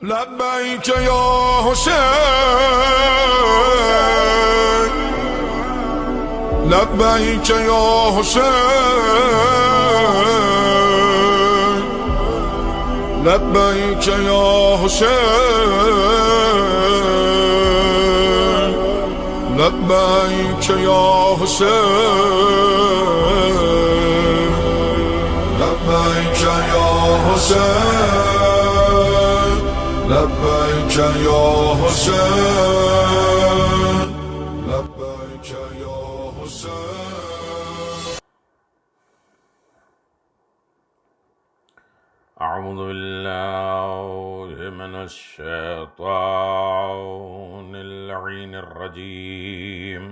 لبيك يا حسين، لبيك يا حسين، لبيك يا حسين، لبيك يا حسين، لبيك يا حسين، لبيك يا حسين، لبيك يا حسين. أعوذ بالله من الشيطان اللعين الرجيم.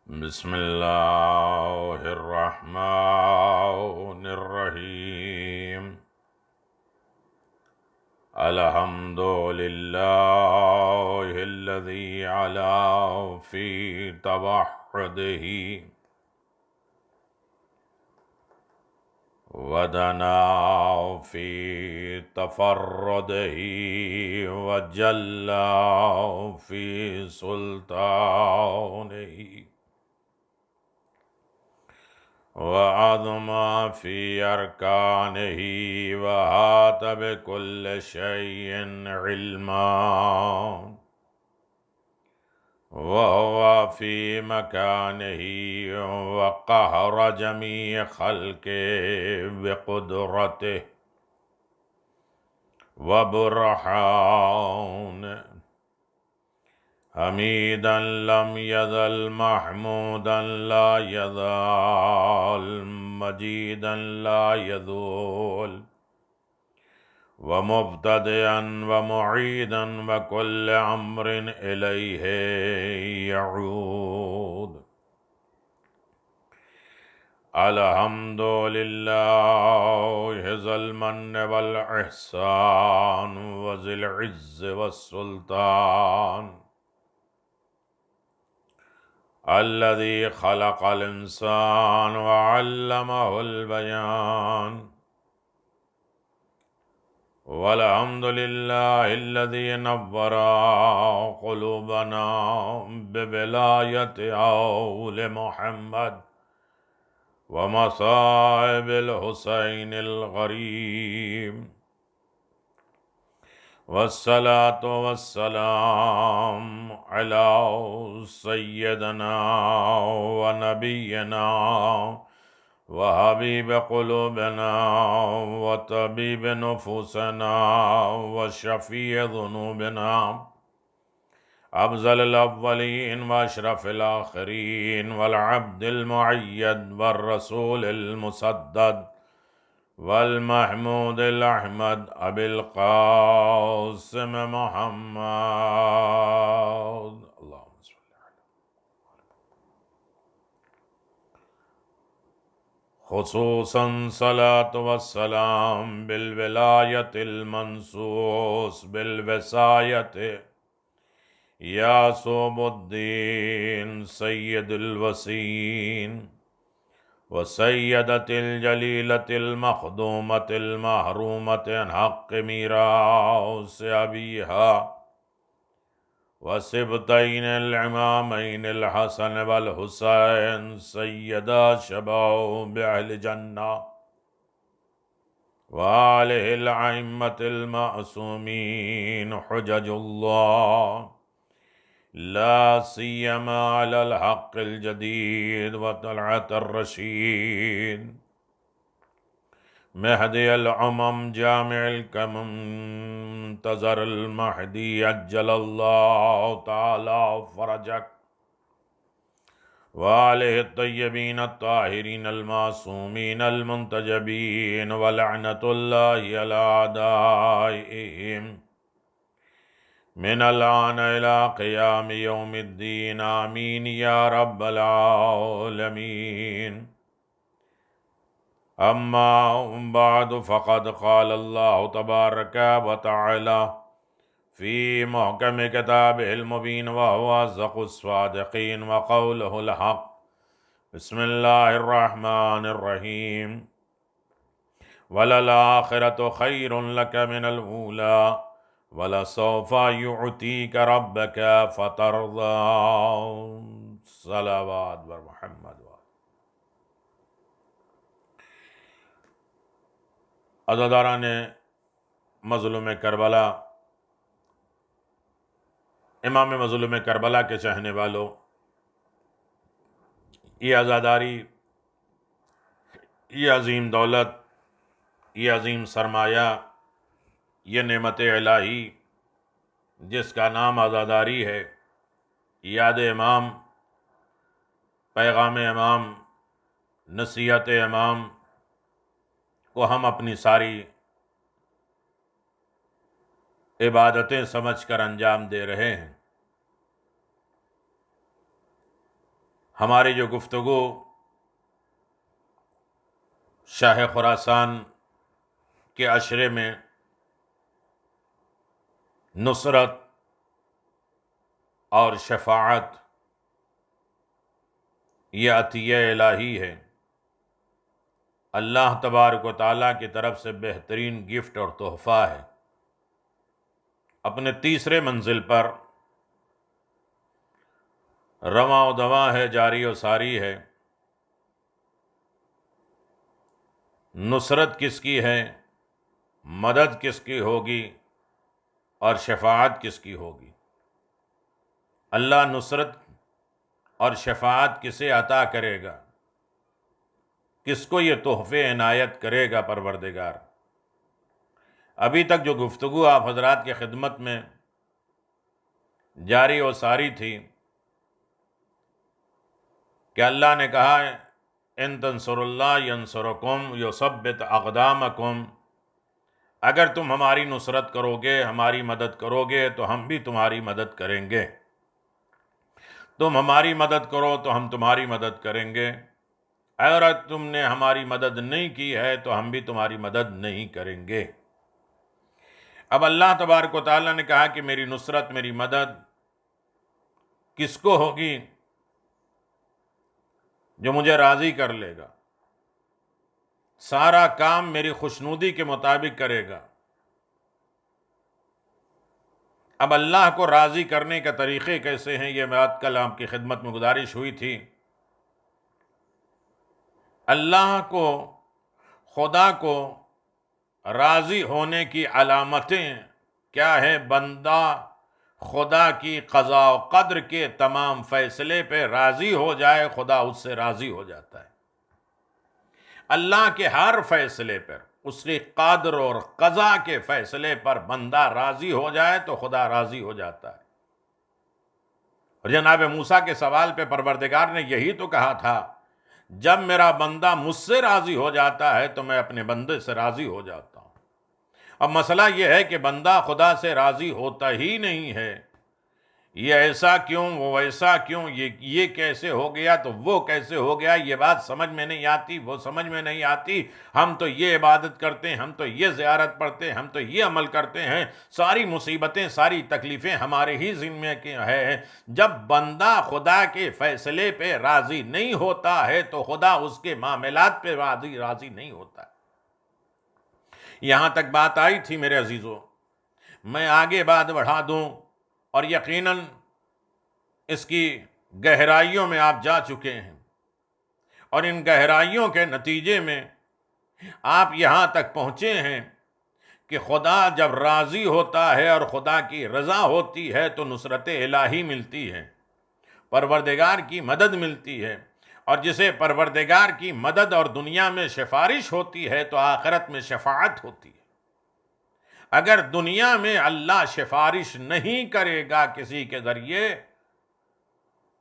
بسم الله الرحمن الرحيم. الحمد لله الذي علا في توحده ودنا في تفرده وجل في سلطانه وعظم في أركانه وأحاط بكل شيء علما، وهو في مكانه وقهر جميع خلقه بقدرته وبرهانه، حميدا لم يزل، محمودا لا يزال، مجيدا لا يزول، ومبتدئا ومعيدا وكل أمر إليه يعود. الحمد لله ذي المن والإحسان وذي العز والسلطان، الذي خلق الإنسان وعلمه البيان. والحمد لله الذي نور قلوبنا بولاية آل محمد ومصائب الحسين الغريب، والصلاة والسلام على سيدنا ونبينا وحبيب قلوبنا وطبيب نفوسنا وشفيع ذنوبنا، أفضل الأولين وأشرف الآخرين، والعبد المؤيد والرسول المسدد والمحمود الأحمد أبي القاسم محمد. اللهم صل على خصوصا صلاة والسلام بالولاية المنصوص بالوصاية يعصوب الدين سيد الوسيين وسيدة الجليلة المخدومة المحرومة عن حق ميراث أبيها، وسبطين الإمامين الحسن والحسين سيدا شباب أهل الجنة، وآله الأئمة المعصومين حجج الله، لا سيما على الحق الجديد وطلعة الرشيد، مهدي الأمم جامع الكمم منتظر المهدي عجل الله تعالى فرجك، وآله الطيبين الطاهرين المعصومين المنتجبين، ولعنة الله على أعدائهم من الآن إلى قيام يوم الدين، آمين يا رب العالمين. أما بعد، فقد قال الله تبارك وتعالى في محكم كتابه المبين وهو أصدق الصادقين وقوله الحق. بسم الله الرحمن الرحيم. وَلَلْآخِرَةُ خَيْرٌ لَكَ مِنَ الْأُولَىٰ وَلَسَوْفَ يُعْطِيكَ رَبُّكَ فَتَرْضَىٰ۔ صلوات بر محمد۔ عزاداران مظلوم کربلا، امام مظلوم کربلا کے چاہنے والوں، یہ عزاداری، یہ عظیم دولت، یہ عظیم سرمایہ، یہ نعمت الہی جس کا نام عزاداری ہے، یاد امام، پیغام امام، نصیحت امام کو ہم اپنی ساری عبادتیں سمجھ کر انجام دے رہے ہیں۔ ہماری جو گفتگو شاہ خراسان کے عشرے میں نصرت اور شفاعت، یہ عطیہ الہی ہے، اللہ تبارک و تعالیٰ کی طرف سے بہترین گفٹ اور تحفہ ہے۔ اپنے تیسرے منزل پر رواں و دواں ہے، جاری و ساری ہے۔ نصرت کس کی ہے، مدد کس کی ہوگی، اور شفاعت کس کی ہوگی؟ اللہ نصرت اور شفاعت کسے عطا کرے گا؟ کس کو یہ تحفے عنایت کرے گا پروردگار؟ ابھی تک جو گفتگو آپ حضرات کی خدمت میں جاری و ساری تھی کہ اللہ نے کہا ان تنصروا اللہ ینصرکم یثبت اقدامکم، اگر تم ہماری نصرت کرو گے، ہماری مدد کرو گے تو ہم بھی تمہاری مدد کریں گے، تم ہماری مدد کرو تو ہم تمہاری مدد کریں گے، اگر تم نے ہماری مدد نہیں کی ہے تو ہم بھی تمہاری مدد نہیں کریں گے۔ اب اللہ تبارک و تعالیٰ نے کہا کہ میری نصرت، میری مدد کس کو ہوگی؟ جو مجھے راضی کر لے گا، سارا کام میری خوشنودی کے مطابق کرے گا۔ اب اللہ کو راضی کرنے کے طریقے کیسے ہیں، یہ بات کل آپ کی خدمت میں گزارش ہوئی تھی۔ اللہ کو، خدا کو راضی ہونے کی علامتیں کیا ہیں؟ بندہ خدا کی قضاء و قدر کے تمام فیصلے پہ راضی ہو جائے، خدا اس سے راضی ہو جاتا ہے۔ اللہ کے ہر فیصلے پر، اس کی قدر اور قضاء کے فیصلے پر بندہ راضی ہو جائے تو خدا راضی ہو جاتا ہے۔ اور جناب موسیٰ کے سوال پہ پروردگار نے یہی تو کہا تھا، جب میرا بندہ مجھ سے راضی ہو جاتا ہے تو میں اپنے بندے سے راضی ہو جاتا ہوں۔ اب مسئلہ یہ ہے کہ بندہ خدا سے راضی ہوتا ہی نہیں ہے، یہ ایسا کیوں، وہ ویسا کیوں، یہ کیسے ہو گیا تو وہ کیسے ہو گیا، یہ بات سمجھ میں نہیں آتی، وہ سمجھ میں نہیں آتی، ہم تو یہ عبادت کرتے ہیں، ہم تو یہ زیارت پڑھتے ہیں، ہم تو یہ عمل کرتے ہیں، ساری مصیبتیں، ساری تکلیفیں ہمارے ہی ذمے کی ہیں۔ جب بندہ خدا کے فیصلے پہ راضی نہیں ہوتا ہے تو خدا اس کے معاملات پہ راضی نہیں ہوتا ہے۔ یہاں تک بات آئی تھی میرے عزیزوں، میں آگے بات بڑھا دوں، اور یقیناً اس کی گہرائیوں میں آپ جا چکے ہیں، اور ان گہرائیوں کے نتیجے میں آپ یہاں تک پہنچے ہیں کہ خدا جب راضی ہوتا ہے اور خدا کی رضا ہوتی ہے تو نصرت الہی ملتی ہے، پروردگار کی مدد ملتی ہے، اور جسے پروردگار کی مدد اور دنیا میں سفارش ہوتی ہے تو آخرت میں شفاعت ہوتی ہے۔ اگر دنیا میں اللہ سفارش نہیں کرے گا کسی کے ذریعے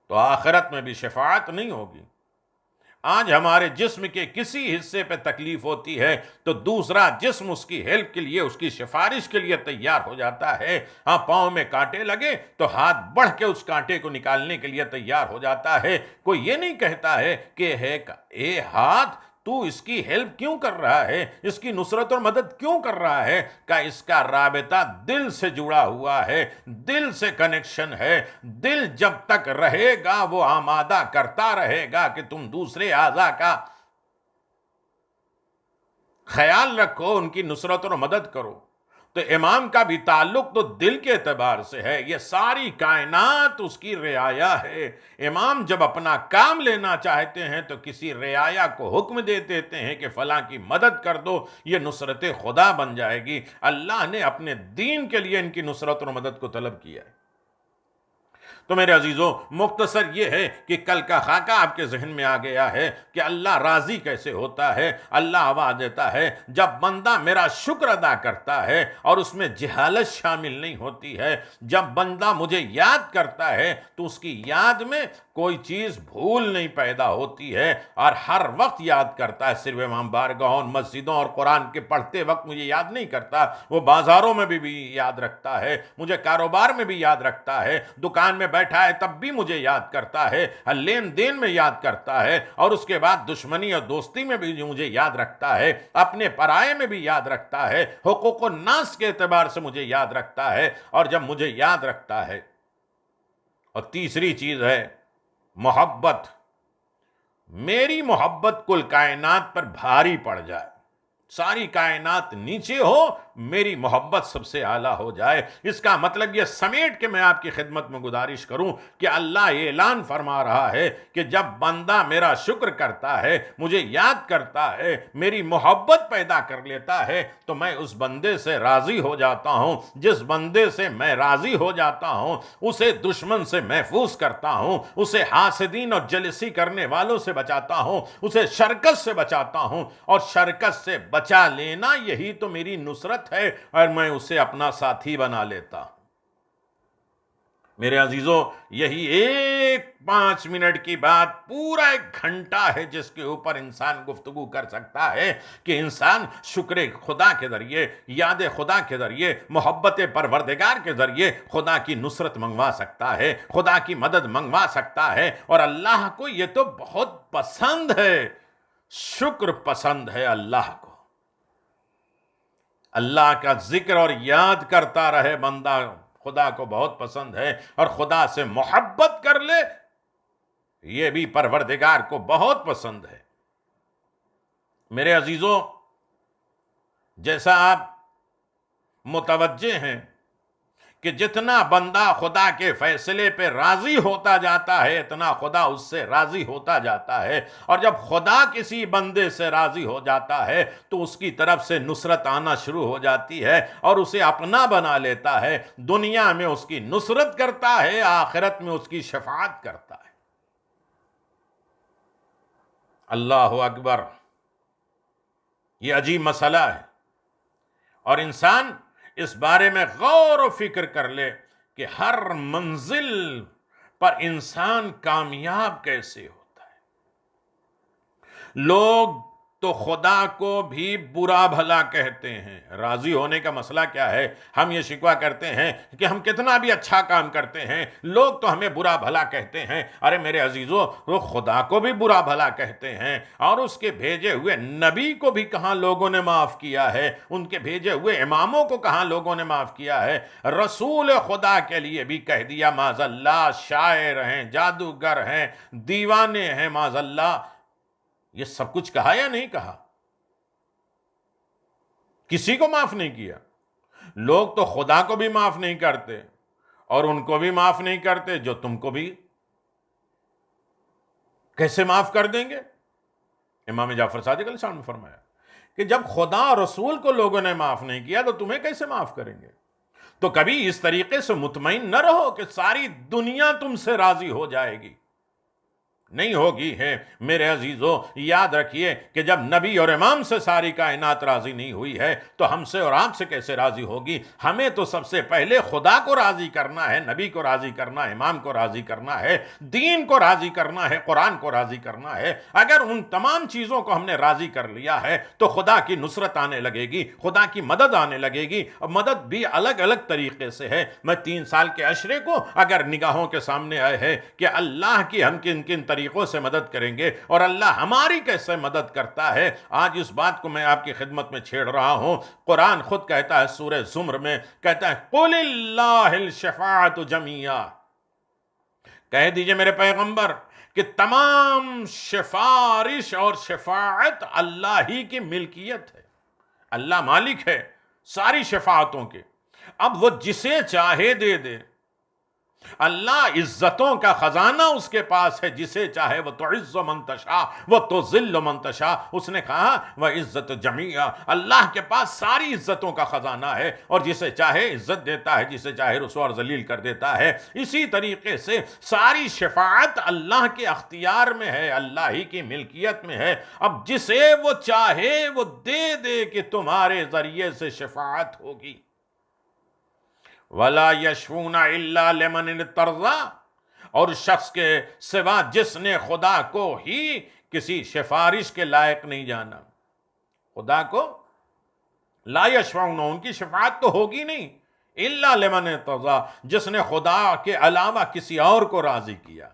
تو آخرت میں بھی شفاعت نہیں ہوگی۔ آج ہمارے جسم کے کسی حصے پہ تکلیف ہوتی ہے تو دوسرا جسم اس کی ہیلپ کے لیے، اس کی سفارش کے لیے تیار ہو جاتا ہے۔ ہاں، پاؤں میں کانٹے لگے تو ہاتھ بڑھ کے اس کانٹے کو نکالنے کے لیے تیار ہو جاتا ہے۔ کوئی یہ نہیں کہتا ہے کہ اے ہاتھ، تو اس کی ہیلپ کیوں کر رہا ہے، اس کی نصرت اور مدد کیوں کر رہا ہے؟ کہ اس کا رابطہ دل سے جڑا ہوا ہے، دل سے کنیکشن ہے۔ دل جب تک رہے گا وہ آمادہ کرتا رہے گا کہ تم دوسرے اعضاء کا خیال رکھو، ان کی نصرت اور مدد کرو۔ تو امام کا بھی تعلق تو دل کے اعتبار سے ہے، یہ ساری کائنات اس کی رعایا ہے۔ امام جب اپنا کام لینا چاہتے ہیں تو کسی رعایا کو حکم دے دیتے ہیں کہ فلاں کی مدد کر دو، یہ نصرت خدا بن جائے گی۔ اللہ نے اپنے دین کے لیے ان کی نصرت اور مدد کو طلب کیا ہے۔ تو میرے عزیزوں، مختصر یہ ہے کہ کل کا خاکہ آپ کے ذہن میں آ گیا ہے کہ اللہ راضی کیسے ہوتا ہے۔ اللہ آواز دیتا ہے جب بندہ میرا شکر ادا کرتا ہے اور اس میں جہالت شامل نہیں ہوتی ہے، جب بندہ مجھے یاد کرتا ہے تو اس کی یاد میں کوئی چیز بھول نہیں پیدا ہوتی ہے اور ہر وقت یاد کرتا ہے۔ صرف امام بارگاہوں، مسجدوں اور قرآن کے پڑھتے وقت مجھے یاد نہیں کرتا، وہ بازاروں میں بھی یاد رکھتا ہے، مجھے کاروبار میں بھی یاد رکھتا ہے، دکان میں بیٹھا ہے تب بھی مجھے یاد کرتا ہے، لین دین میں یاد کرتا ہے، اور اس کے بعد دشمنی اور دوستی میں بھی مجھے یاد رکھتا ہے، اپنے پرائے میں بھی یاد رکھتا ہے، حقوق الناس کے اعتبار سے مجھے یاد رکھتا ہے۔ اور جب مجھے یاد رکھتا ہے، اور تیسری چیز ہے محبت، میری محبت کل کائنات پر بھاری پڑ جائے، ساری کائنات نیچے ہو، میری محبت سب سے اعلیٰ ہو جائے۔ اس کا مطلب یہ سمیٹ کے میں آپ کی خدمت میں گزارش کروں کہ اللہ اعلان فرما رہا ہے کہ جب بندہ میرا شکر کرتا ہے، مجھے یاد کرتا ہے، میری محبت پیدا کر لیتا ہے، تو میں اس بندے سے راضی ہو جاتا ہوں۔ جس بندے سے میں راضی ہو جاتا ہوں اسے دشمن سے محفوظ کرتا ہوں، اسے حاسدین اور جلسی کرنے والوں سے بچاتا ہوں، اسے شرکت سے بچاتا ہوں، اور شرکت سے بچا لینا یہی تو میری نصرت ہے، اور میں اسے اپنا ساتھی بنا لیتا ہوں۔ میرے عزیزوں، یہی ایک 5 منٹ کی بات پورا 1 گھنٹہ ہے جس کے اوپر انسان گفتگو کر سکتا ہے کہ انسان شکر خدا کے ذریعے، یاد خدا کے ذریعے، محبت پروردگار کے ذریعے خدا کی نصرت منگوا سکتا ہے، خدا کی مدد منگوا سکتا ہے۔ اور اللہ کو یہ تو بہت پسند ہے، شکر پسند ہے اللہ کو۔ اللہ کا ذکر اور یاد کرتا رہے بندہ، خدا کو بہت پسند ہے، اور خدا سے محبت کر لے، یہ بھی پروردگار کو بہت پسند ہے۔ میرے عزیزوں، جیسا آپ متوجہ ہیں کہ جتنا بندہ خدا کے فیصلے پہ راضی ہوتا جاتا ہے، اتنا خدا اس سے راضی ہوتا جاتا ہے، اور جب خدا کسی بندے سے راضی ہو جاتا ہے تو اس کی طرف سے نصرت آنا شروع ہو جاتی ہے اور اسے اپنا بنا لیتا ہے۔ دنیا میں اس کی نصرت کرتا ہے، آخرت میں اس کی شفاعت کرتا ہے۔ اللہ اکبر، یہ عجیب مسئلہ ہے، اور انسان اس بارے میں غور و فکر کر لے کہ ہر منزل پر انسان کامیاب کیسے ہوتا ہے۔ لوگ تو خدا کو بھی برا بھلا کہتے ہیں۔ راضی ہونے کا مسئلہ کیا ہے؟ ہم یہ شکوہ کرتے ہیں کہ ہم کتنا بھی اچھا کام کرتے ہیں، لوگ تو ہمیں برا بھلا کہتے ہیں۔ ارے میرے عزیزوں، وہ خدا کو بھی برا بھلا کہتے ہیں، اور اس کے بھیجے ہوئے نبی کو بھی کہاں لوگوں نے معاف کیا ہے، ان کے بھیجے ہوئے اماموں کو کہاں لوگوں نے معاف کیا ہے۔ رسول خدا کے لیے بھی کہہ دیا معاذ اللہ شاعر ہیں، جادوگر ہیں، دیوانے ہیں، معاذ اللہ۔ یہ سب کچھ کہا یا نہیں کہا؟ کسی کو معاف نہیں کیا۔ لوگ تو خدا کو بھی معاف نہیں کرتے، اور ان کو بھی معاف نہیں کرتے جو تم کو بھی کیسے معاف کر دیں گے؟ امام جعفر صادق علیہ السلام نے فرمایا کہ جب خدا اور رسول کو لوگوں نے معاف نہیں کیا تو تمہیں کیسے معاف کریں گے؟ تو کبھی اس طریقے سے مطمئن نہ رہو کہ ساری دنیا تم سے راضی ہو جائے گی، نہیں ہوگی ہے۔ میرے عزیزوں، یاد رکھیے کہ جب نبی اور امام سے ساری کائنات راضی نہیں ہوئی ہے تو ہم سے اور آپ سے کیسے راضی ہوگی؟ ہمیں تو سب سے پہلے خدا کو راضی کرنا ہے، نبی کو راضی کرنا ہے، امام کو راضی کرنا ہے، دین کو راضی کرنا ہے، قرآن کو راضی کرنا ہے۔ اگر ان تمام چیزوں کو ہم نے راضی کر لیا ہے تو خدا کی نصرت آنے لگے گی، خدا کی مدد آنے لگے گی، اور مدد بھی الگ الگ طریقے سے ہے۔ میں 3 سال کے عشرے کو اگر نگاہوں کے سامنے آئے ہے کہ اللہ کی ہم کن کن طریقوں سے مدد کریں گے اور اللہ ہماری کیسے مدد کرتا ہے، آج اس بات کو میں آپ کی خدمت میں چھیڑ رہا ہوں۔ قرآن خود کہتا ہے سورہ زمر میں، کہتا ہے قُلِ اللَّهِ الشَّفَاعَةُ جَمِيعًا، کہہ دیجئے میرے پیغمبر کہ تمام سفارش اور شفاعت اللہ ہی کی ملکیت ہے۔ اللہ مالک ہے ساری شفاعتوں کے، اب وہ جسے چاہے دے دے۔ اللہ عزتوں کا خزانہ اس کے پاس ہے، جسے چاہے وہ تعز من تشاء وہ تذل من تشاء۔ اس نے کہا وہ عزت جمیعہ، اللہ کے پاس ساری عزتوں کا خزانہ ہے، اور جسے چاہے عزت دیتا ہے، جسے چاہے رسوا اور ذلیل کر دیتا ہے۔ اسی طریقے سے ساری شفاعت اللہ کے اختیار میں ہے، اللہ ہی کی ملکیت میں ہے۔ اب جسے وہ چاہے وہ دے دے کہ تمہارے ذریعے سے شفاعت ہوگی۔ وَلَا يَشْفُونَ إِلَّا لِمَنِ ارْتَضَىٰ، اور شخص کے سوا جس نے خدا کو ہی کسی سفارش کے لائق نہیں جانا، خدا کو لا یشفعون، ان کی شفاعت تو ہوگی نہیں، الا لمن ارتضیٰ، جس نے خدا کے علاوہ کسی اور کو راضی کیا۔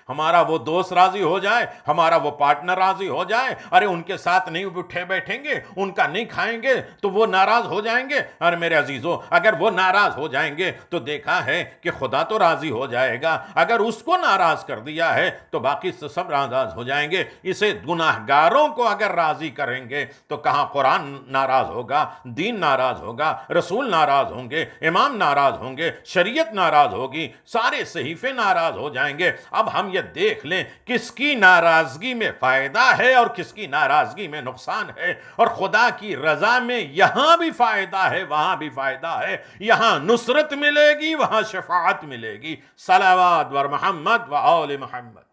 ہمارا وہ دوست راضی ہو جائے، ہمارا وہ پارٹنر راضی ہو جائے، ارے ان کے ساتھ نہیں اٹھے بیٹھیں گے، ان کا نہیں کھائیں گے تو وہ ناراض ہو جائیں گے۔ ارے میرے عزیزو، اگر وہ ناراض ہو جائیں گے تو دیکھا ہے کہ خدا تو راضی ہو جائے گا، اگر اس کو ناراض کر دیا ہے تو باقی سب ناراض ہو جائیں گے۔ اسے گناہگاروں کو اگر راضی کریں گے تو کہاں قرآن ناراض ہوگا، دین ناراض ہوگا، رسول ناراض ہوں گے، امام ناراض ہوں گے، شریعت ناراض ہوگی، سارے صحیفے ناراض ہو جائیں گے۔ اب ہم یہ دیکھ لیں کس کی ناراضگی میں فائدہ ہے اور کس کی ناراضگی میں نقصان ہے، اور خدا کی رضا میں یہاں بھی فائدہ ہے وہاں بھی فائدہ ہے، یہاں نصرت ملے گی وہاں شفاعت ملے گی۔ صلوات و محمد و آل محمد۔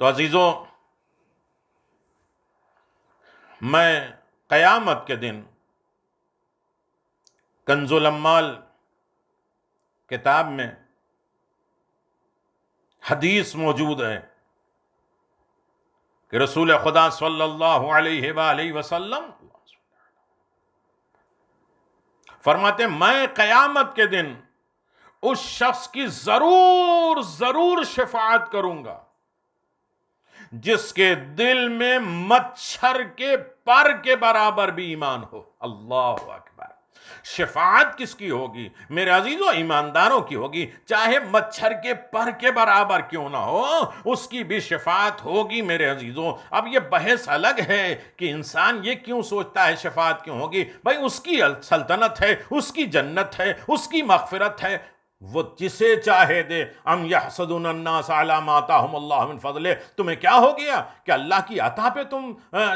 تو عزیزو، میں قیامت کے دن کنز الاموال کتاب میں حدیث موجود ہے کہ رسول خدا صلی اللہ علیہ وآلہ وسلم فرماتے ہیں میں قیامت کے دن اس شخص کی ضرور شفاعت کروں گا جس کے دل میں مچھر کے پر کے برابر بھی ایمان ہو۔ اللہ اکبر۔ شفاعت کس کی ہوگی میرے عزیزو؟ ایمانداروں کی ہوگی، چاہے مچھر کے پر کے برابر کیوں نہ ہو، اس کی بھی شفاعت ہوگی میرے عزیزو۔ اب یہ بحث الگ ہے کہ انسان یہ کیوں سوچتا ہے شفاعت کیوں ہوگی، بھائی اس کی سلطنت ہے، اس کی جنت ہے، اس کی مغفرت ہے، وہ جسے چاہے دے۔ ام یحسدون الناس علی ما آتاہم اللہ من فضلہ، تمہیں کیا ہو گیا کہ اللہ کی عطا پہ تم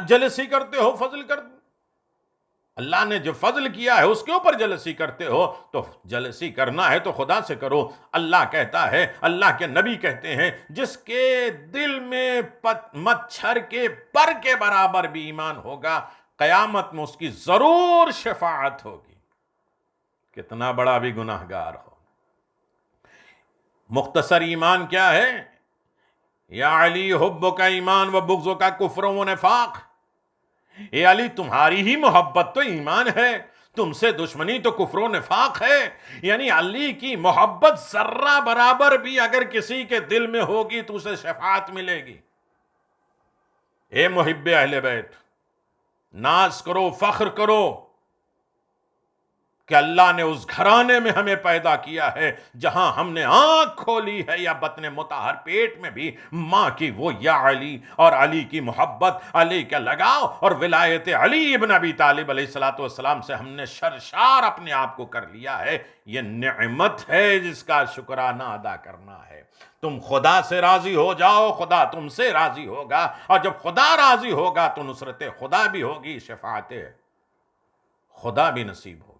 جلسی کرتے ہو، فضل کرتے؟ اللہ نے جو فضل کیا ہے اس کے اوپر جلسی کرتے ہو، تو جلسی کرنا ہے تو خدا سے کرو۔ اللہ کہتا ہے، اللہ کے نبی کہتے ہیں، جس کے دل میں مچھر کے پر کے برابر بھی ایمان ہوگا، قیامت میں اس کی ضرور شفاعت ہوگی، کتنا بڑا بھی گناہگار ہو۔ مختصر ایمان کیا ہے؟ یا علی حبک ایمان و بغضک کفر و نفاق، اے علی تمہاری ہی محبت تو ایمان ہے، تم سے دشمنی تو کفر و نفاق ہے۔ یعنی علی کی محبت ذرہ برابر بھی اگر کسی کے دل میں ہوگی تو اسے شفاعت ملے گی۔ اے محب اہل بیت، ناز کرو، فخر کرو کہ اللہ نے اس گھرانے میں ہمیں پیدا کیا ہے جہاں ہم نے آنکھ کھولی ہے، یا بطن مطہر پیٹ میں بھی ماں کی وہ یا علی، اور علی کی محبت، علی کا لگاؤ، اور ولایت علی ابن ابی طالب علیہ السلام سے ہم نے سرشار اپنے آپ کو کر لیا ہے۔ یہ نعمت ہے جس کا شکرانہ ادا کرنا ہے۔ تم خدا سے راضی ہو جاؤ، خدا تم سے راضی ہوگا، اور جب خدا راضی ہوگا تو نصرت خدا بھی ہوگی، شفاعت خدا بھی نصیب ہوگی۔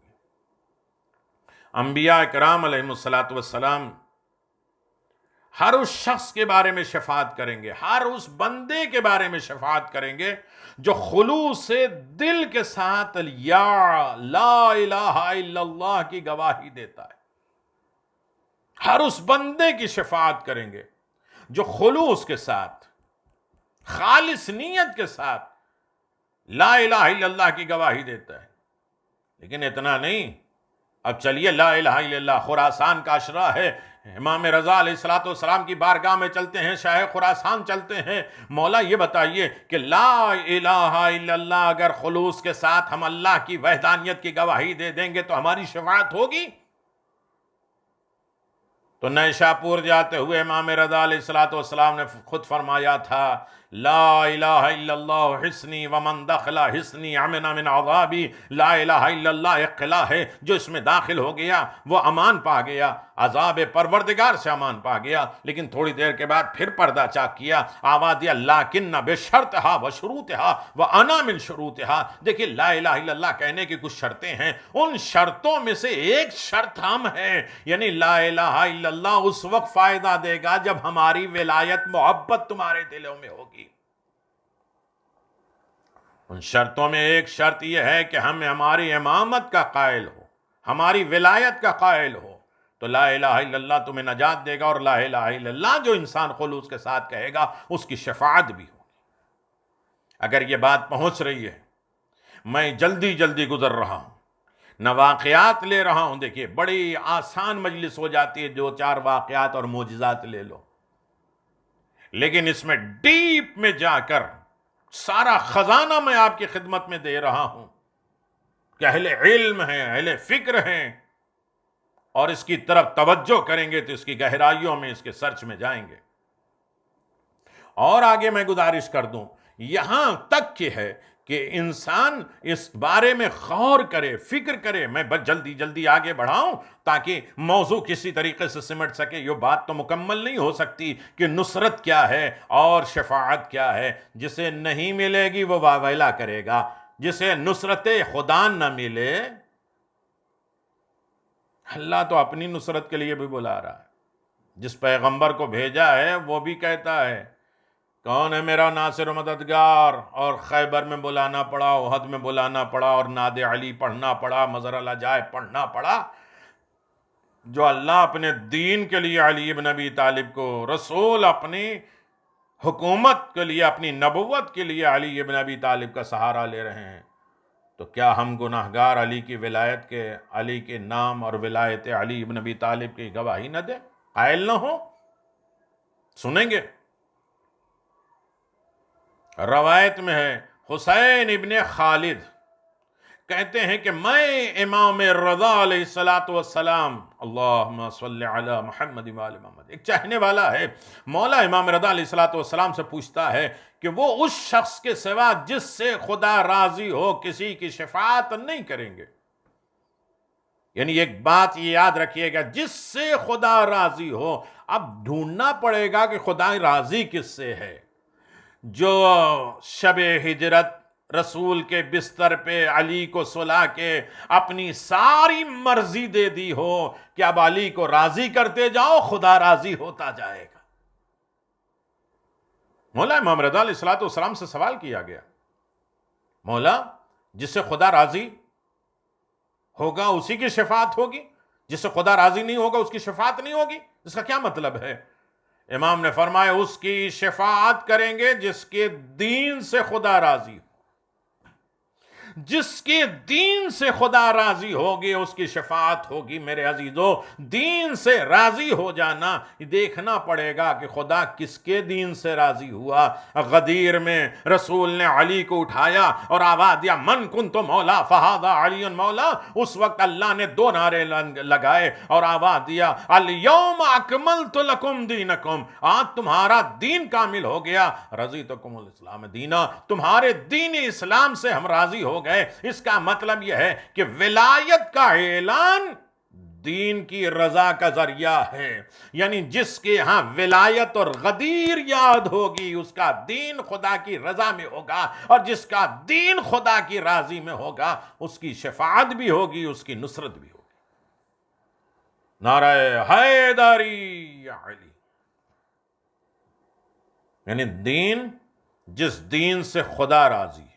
انبیاء کرام علیہ السلام ہر اس شخص کے بارے میں شفاعت کریں گے، ہر اس بندے کے بارے میں شفاعت کریں گے جو خلوص دل کے ساتھ یا لا الہ الا اللہ کی گواہی دیتا ہے۔ ہر اس بندے کی شفاعت کریں گے جو خلوص کے ساتھ، خالص نیت کے ساتھ لا الہ الا اللہ کی گواہی دیتا ہے۔ لیکن اتنا نہیں، اب چلیے لا الہ الا اللہ خراسان کا اشرا ہے، امام رضا علیہ السلام کی بارگاہ میں چلتے ہیں، شاہ خراسان چلتے ہیں، مولا یہ بتائیے کہ لا الہ الا اللہ اگر خلوص کے ساتھ ہم اللہ کی وحدانیت کی گواہی دے دیں گے تو ہماری شفاعت ہوگی؟ تو نیشاپور جاتے ہوئے امام رضا علیہ السلام نے خود فرمایا تھا لا الہ الا اللہ حسنی ومن دخل حسنی امن من عذابی، لا الہ الا اللہ ایک قلعہ ہے جو اس میں داخل ہو گیا وہ امان پا گیا، عذاب پروردگار سے امان پا گیا۔ لیکن تھوڑی دیر کے بعد پھر پردہ چاک کیا، آواز دیا لیکن بشرطہا وشروطہا وانا من شروطہا۔ دیکھیے لا الہ الا اللہ کہنے کی کچھ شرطیں ہیں، ان شرطوں میں سے ایک شرط ہم ہیں، یعنی لا الہ الا اللہ اس وقت فائدہ دے گا جب ہماری ولایت محبت تمہارے دلوں میں ہوگی۔ ان شرطوں میں ایک شرط یہ ہے کہ ہم ہماری امامت کا قائل ہو، ہماری ولایت کا قائل ہو، تو لا الہ الا اللہ تمہیں نجات دے گا، اور لا الہ الا اللہ جو انسان خلوص کے ساتھ کہے گا اس کی شفاعت بھی ہوگی۔ اگر یہ بات پہنچ رہی ہے، میں جلدی جلدی گزر رہا ہوں، نہ واقعات لے رہا ہوں، دیکھیے بڑی آسان مجلس ہو جاتی ہے، 2-4 واقعات اور معجزات لے لو، لیکن اس میں ڈیپ میں جا کر سارا خزانہ میں آپ کی خدمت میں دے رہا ہوں کہ اہل علم ہیں، اہل فکر ہیں، اور اس کی طرف توجہ کریں گے تو اس کی گہرائیوں میں، اس کے سرچ میں جائیں گے۔ اور آگے میں گزارش کر دوں، یہاں تک کہ ہے کہ انسان اس بارے میں غور کرے، فکر کرے۔ میں بس جلدی جلدی آگے بڑھاؤں تاکہ موضوع کسی طریقے سے سمٹ سکے۔ یہ بات تو مکمل نہیں ہو سکتی کہ نصرت کیا ہے اور شفاعت کیا ہے۔ جسے نہیں ملے گی وہ واویلا کرے گا، جسے نصرت خدا نہ ملے، اللہ تو اپنی نصرت کے لیے بھی بلا رہا ہے۔ جس پیغمبر کو بھیجا ہے وہ بھی کہتا ہے کون ہے میرا ناصر و مددگار، اور خیبر میں بلانا پڑا، احد میں بلانا پڑا، اور ناد علی پڑھنا پڑا، مظہر العجائب پڑھنا پڑا۔ جو اللہ اپنے دین کے لیے علی ابن ابی طالب کو، رسول اپنی حکومت کے لیے، اپنی نبوت کے لیے علی ابن ابی طالب کا سہارا لے رہے ہیں، تو کیا ہم گناہگار علی کی ولایت کے، علی کے نام اور ولایت علی ابن ابی طالب کی گواہی نہ دیں، قائل نہ ہوں؟ سنیں گے۔ روایت میں ہے حسین ابن خالد کہتے ہیں کہ میں امام رضا علیہ السلام، اللہم صلی علی محمد وآل محمد، ایک چاہنے والا ہے، مولا امام رضا علیہ السلام سے پوچھتا ہے کہ وہ اس شخص کے سوا جس سے خدا راضی ہو کسی کی شفاعت نہیں کریں گے۔ یعنی ایک بات یہ یاد رکھیے گا، جس سے خدا راضی ہو۔ اب ڈھونڈنا پڑے گا کہ خدا راضی کس سے ہے۔ جو شب ہجرت رسول کے بستر پہ علی کو سلا کے اپنی ساری مرضی دے دی ہو کہ اب علی کو راضی کرتے جاؤ، خدا راضی ہوتا جائے گا۔ مولا امام رضا علیہ السلام سے سوال کیا گیا، مولا جس سے خدا راضی ہوگا اسی کی شفاعت ہوگی، جس سے خدا راضی نہیں ہوگا اس کی شفاعت نہیں ہوگی، اس کا کیا مطلب ہے؟ امام نے فرمایا اس کی شفاعت کریں گے جس کے دین سے خدا راضی ہو، جس کے دین سے خدا راضی ہوگی اس کی شفاعت ہوگی۔ میرے عزیزو، دین سے راضی ہو جانا، دیکھنا پڑے گا کہ خدا کس کے دین سے راضی ہوا۔ غدیر میں رسول نے علی کو اٹھایا اور آواز دیا من کنت مولا فہذا علی مولا۔ اس وقت اللہ نے 2 نعرے لگائے اور آواز دیا الیوم اکملت لکم دینکم، آج تمہارا دین کامل ہو گیا، رضیتکم الاسلام دینا، تمہارے دین اسلام سے ہم راضی ہو گئے۔ اس کا مطلب یہ ہے کہ ولایت کا اعلان دین کی رضا کا ذریعہ ہے، یعنی جس کے ہاں ولایت اور غدیر یاد ہوگی اس کا دین خدا کی رضا میں ہوگا، اور جس کا دین خدا کی راضی میں ہوگا اس کی شفاعت بھی ہوگی، اس کی نصرت بھی ہوگی۔ نعرہ حیدری یا علی، یعنی دین، جس دین سے خدا راضی ہے،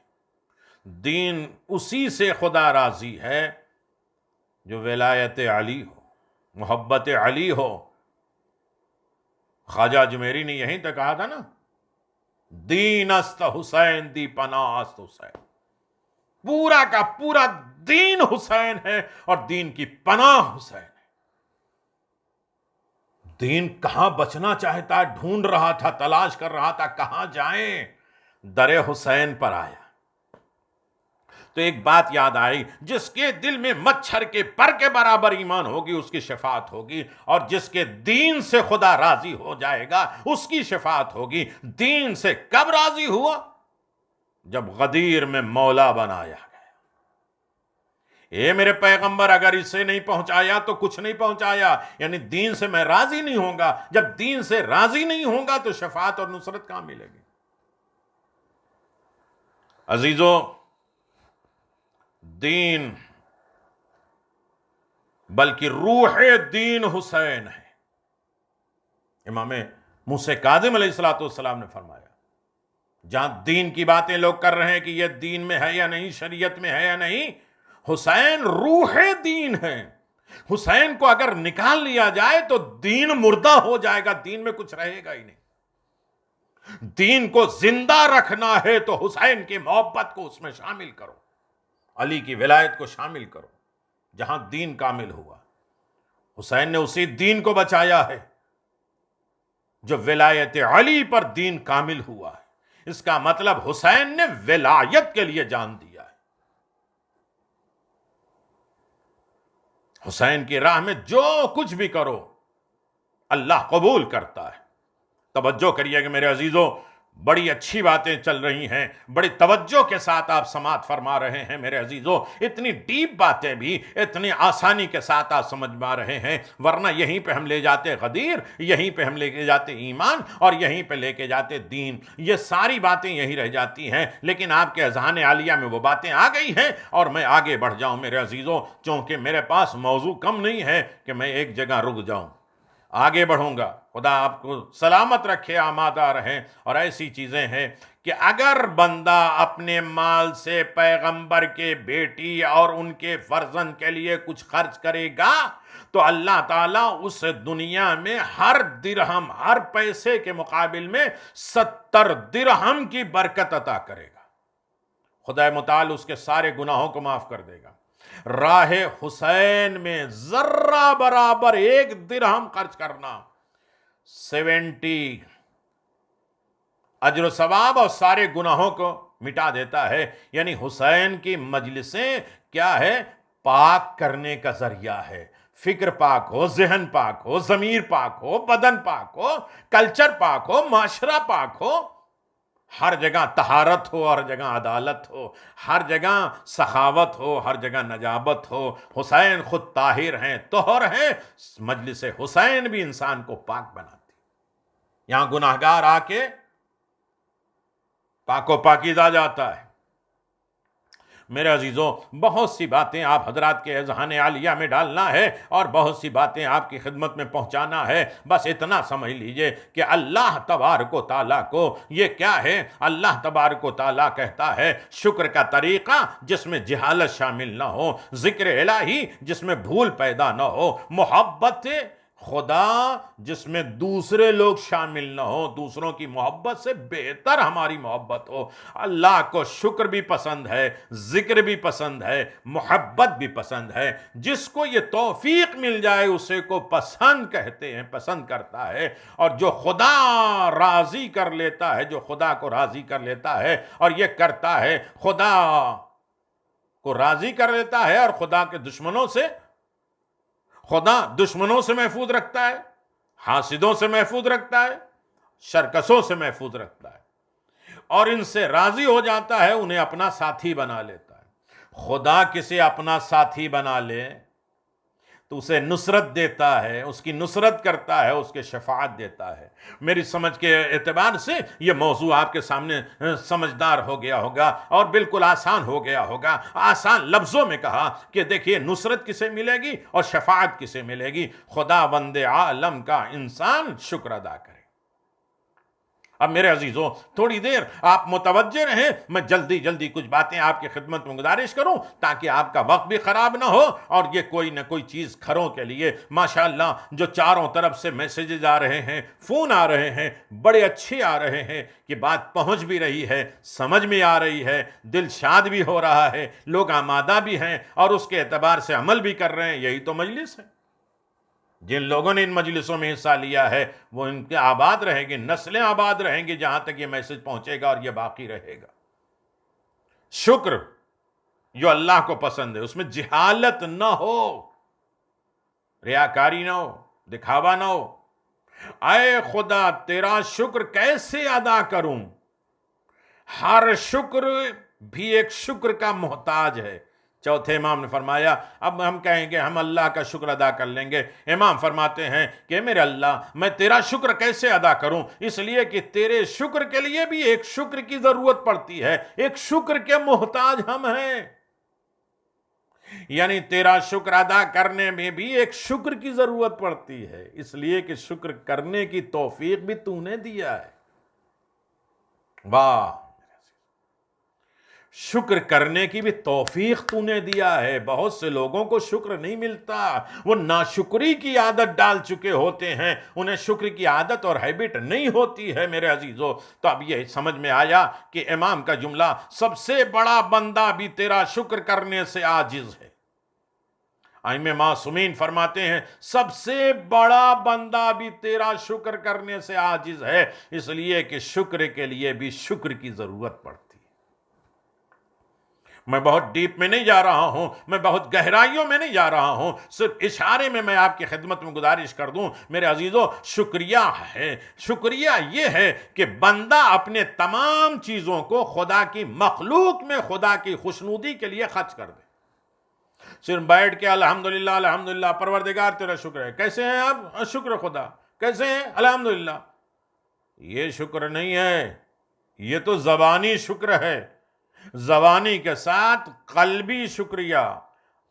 دین اسی سے خدا راضی ہے جو ولایت علی ہو، محبت علی ہو۔ خواجہ اجمیری نے یہیں تک کہا تھا نا، دین است حسین دی پناہ است حسین، پورا کا پورا دین حسین ہے اور دین کی پناہ حسین ہے۔ دین کہاں بچنا چاہتا، ڈھونڈ رہا تھا، تلاش کر رہا تھا کہاں جائیں، در حسین پر آیا۔ تو تو ایک بات یاد آئی، جس کے دل میں مچھر کے پر کے برابر ایمان ہوگی اس کی شفاعت ہوگی، اور جس کے دین سے خدا راضی ہو جائے گا اس کی شفاعت ہوگی۔ دین سے کب راضی ہوا؟ جب غدیر میں مولا بنایا گیا۔ اے میرے پیغمبر، اگر اس سے نہیں پہنچایا تو کچھ نہیں پہنچایا، یعنی دین سے میں راضی نہیں ہوں گا۔ جب دین سے راضی نہیں ہوں گا تو شفاعت اور نصرت کہاں ملے گی؟ عزیزو، دین بلکہ روح دین حسین ہے۔ امام موسیٰ کاظم علیہ السلام نے فرمایا، جہاں دین کی باتیں لوگ کر رہے ہیں کہ یہ دین میں ہے یا نہیں، شریعت میں ہے یا نہیں، حسین روح دین ہے۔ حسین کو اگر نکال لیا جائے تو دین مردہ ہو جائے گا، دین میں کچھ رہے گا ہی نہیں۔ دین کو زندہ رکھنا ہے تو حسین کی محبت کو اس میں شامل کرو، علی کی ولایت کو شامل کرو۔ جہاں دین کامل ہوا، حسین نے اسی دین کو بچایا ہے جو ولایت علی پر دین کامل ہوا ہے۔ اس کا مطلب حسین نے ولایت کے لیے جان دیا ہے۔ حسین کی راہ میں جو کچھ بھی کرو اللہ قبول کرتا ہے۔ توجہ کریے کہ میرے عزیزوں، بڑی اچھی باتیں چل رہی ہیں، بڑی توجہ کے ساتھ آپ سماعت فرما رہے ہیں میرے عزیزوں۔ اتنی ڈیپ باتیں بھی اتنی آسانی کے ساتھ آپ سمجھ پا رہے ہیں، ورنہ یہیں پہ ہم لے جاتے غدیر، یہیں پہ ہم لے کے جاتے ایمان، اور یہیں پہ لے کے جاتے دین۔ یہ ساری باتیں یہیں رہ جاتی ہیں، لیکن آپ کے اذہان عالیہ میں وہ باتیں آ گئی ہیں، اور میں آگے بڑھ جاؤں میرے عزیزوں، چونکہ میرے پاس موضوع کم نہیں ہے کہ میں ایک جگہ رک جاؤں۔ آگے بڑھوں گا، خدا آپ کو سلامت رکھے، آمادہ رہیں۔ اور ایسی چیزیں ہیں کہ اگر بندہ اپنے مال سے پیغمبر کے بیٹی اور ان کے فرزند کے لیے کچھ خرچ کرے گا تو اللہ تعالیٰ اس دنیا میں ہر درہم، ہر پیسے کے مقابل میں 70 درہم کی برکت عطا کرے گا۔ خدا متعال اس کے سارے گناہوں کو معاف کر دے گا۔ راہ حسین میں ذرہ برابر 1 درہم خرچ کرنا 70 اجر و ثواب اور سارے گناہوں کو مٹا دیتا ہے۔ یعنی حسین کی مجلسیں کیا ہے؟ پاک کرنے کا ذریعہ ہے۔ فکر پاک ہو، ذہن پاک ہو، ضمیر پاک ہو، بدن پاک ہو، کلچر پاک ہو، معاشرہ پاک ہو، ہر جگہ طہارت ہو، ہر جگہ عدالت ہو، ہر جگہ سخاوت ہو، ہر جگہ نجابت ہو۔ حسین خود طاہر ہیں، طہر ہیں۔ مجلس حسین بھی انسان کو پاک بناتی۔ یہاں گناہگار آ کے پاک و پاکیزہ جاتا ہے۔ میرے عزیزوں، بہت سی باتیں آپ حضرات کے اذہان عالیہ میں ڈالنا ہے اور بہت سی باتیں آپ کی خدمت میں پہنچانا ہے۔ بس اتنا سمجھ لیجئے کہ اللہ تبارک و تعالیٰ کو یہ کیا ہے؟ اللہ تبارک و تعالیٰ کہتا ہے شکر کا طریقہ جس میں جہالت شامل نہ ہو، ذکر الہی جس میں بھول پیدا نہ ہو، محبت خدا جس میں دوسرے لوگ شامل نہ ہو، دوسروں کی محبت سے بہتر ہماری محبت ہو۔ اللہ کو شکر بھی پسند ہے، ذکر بھی پسند ہے، محبت بھی پسند ہے۔ جس کو یہ توفیق مل جائے اسے کو پسند کہتے ہیں، پسند کرتا ہے۔ اور جو خدا راضی کر لیتا ہے، جو خدا کو راضی کر لیتا ہے اور یہ کرتا ہے، خدا کو راضی کر لیتا ہے اور خدا کے دشمنوں سے، خدا دشمنوں سے محفوظ رکھتا ہے، حاسدوں سے محفوظ رکھتا ہے، شرکسوں سے محفوظ رکھتا ہے، اور ان سے راضی ہو جاتا ہے، انہیں اپنا ساتھی بنا لیتا ہے۔ خدا کسے اپنا ساتھی بنا لے تو اسے نصرت دیتا ہے، اس کی نصرت کرتا ہے، اس کے شفاعت دیتا ہے۔ میری سمجھ کے اعتبار سے یہ موضوع آپ کے سامنے سمجھدار ہو گیا ہوگا اور بالکل آسان ہو گیا ہوگا۔ آسان لفظوں میں کہا کہ دیکھیے نصرت کسے ملے گی اور شفاعت کسے ملے گی؟ خدا بند عالم کا انسان شکر ادا کرے۔ اب میرے عزیزوں تھوڑی دیر آپ متوجہ رہیں، میں جلدی جلدی کچھ باتیں آپ کی خدمت میں گزارش کروں تاکہ آپ کا وقت بھی خراب نہ ہو اور یہ کوئی نہ کوئی چیز گھروں کے لیے ماشاءاللہ جو چاروں طرف سے میسیجز آ رہے ہیں، فون آ رہے ہیں، بڑے اچھے آ رہے ہیں کہ بات پہنچ بھی رہی ہے، سمجھ میں آ رہی ہے، دل شاد بھی ہو رہا ہے، لوگ آمادہ بھی ہیں اور اس کے اعتبار سے عمل بھی کر رہے ہیں۔ یہی تو مجلس ہے۔ جن لوگوں نے ان مجلسوں میں حصہ لیا ہے وہ ان کے آباد رہیں گے، نسلیں آباد رہیں گی جہاں تک یہ میسج پہنچے گا اور یہ باقی رہے گا۔ شکر جو اللہ کو پسند ہے، اس میں جہالت نہ ہو، ریاکاری نہ ہو، دکھاوا نہ ہو۔ اے خدا تیرا شکر کیسے ادا کروں؟ ہر شکر بھی ایک شکر کا محتاج ہے۔ چوتھے امام نے فرمایا اب ہم کہیں گے ہم اللہ کا شکر ادا کر لیں گے۔ امام فرماتے ہیں کہ میرے اللہ میں تیرا شکر کیسے ادا کروں؟ اس لیے کہ تیرے شکر کے لیے بھی ایک شکر کی ضرورت پڑتی ہے، ایک شکر کے محتاج ہم ہیں، یعنی تیرا شکر ادا کرنے میں بھی ایک شکر کی ضرورت پڑتی ہے، اس لیے کہ شکر کرنے کی توفیق بھی تو نے دیا ہے۔ واہ، شکر کرنے کی بھی توفیق تو نے دیا ہے۔ بہت سے لوگوں کو شکر نہیں ملتا، وہ ناشکری کی عادت ڈال چکے ہوتے ہیں، انہیں شکر کی عادت اور ہیبٹ نہیں ہوتی ہے میرے عزیزو۔ تو اب یہ سمجھ میں آیا کہ امام کا جملہ سب سے بڑا بندہ بھی تیرا شکر کرنے سے عاجز ہے۔ ائمہ معصومین فرماتے ہیں سب سے بڑا بندہ بھی تیرا شکر کرنے سے عاجز ہے، اس لیے کہ شکر کے لیے بھی شکر کی ضرورت پڑتی ہے۔ میں بہت ڈیپ میں نہیں جا رہا ہوں، میں بہت گہرائیوں میں نہیں جا رہا ہوں، صرف اشارے میں آپ کی خدمت میں گزارش کر دوں میرے عزیزو، شکریہ ہے، شکریہ یہ ہے کہ بندہ اپنے تمام چیزوں کو خدا کی مخلوق میں خدا کی خوشنودی کے لیے خرچ کر دے۔ صرف بیٹھ کے الحمدللہ الحمدللہ پروردگار تیرا شکر ہے، کیسے ہیں آپ؟ شکر خدا، کیسے ہیں؟ الحمدللہ۔ یہ شکر نہیں ہے، یہ تو زبانی شکر ہے، زبانی کے ساتھ قلبی شکریہ،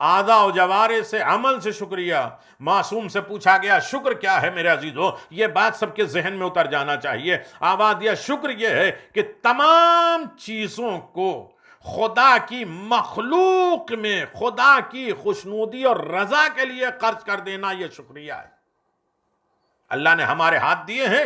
اعضاء و جوارح سے عمل سے شکریہ۔ معصوم سے پوچھا گیا شکر کیا ہے میرے عزیزو، یہ بات سب کے ذہن میں اتر جانا چاہیے۔ آواز دیا شکر یہ ہے کہ تمام چیزوں کو خدا کی مخلوق میں خدا کی خوشنودی اور رضا کے لیے خرچ کر دینا، یہ شکریہ ہے۔ اللہ نے ہمارے ہاتھ دیے ہیں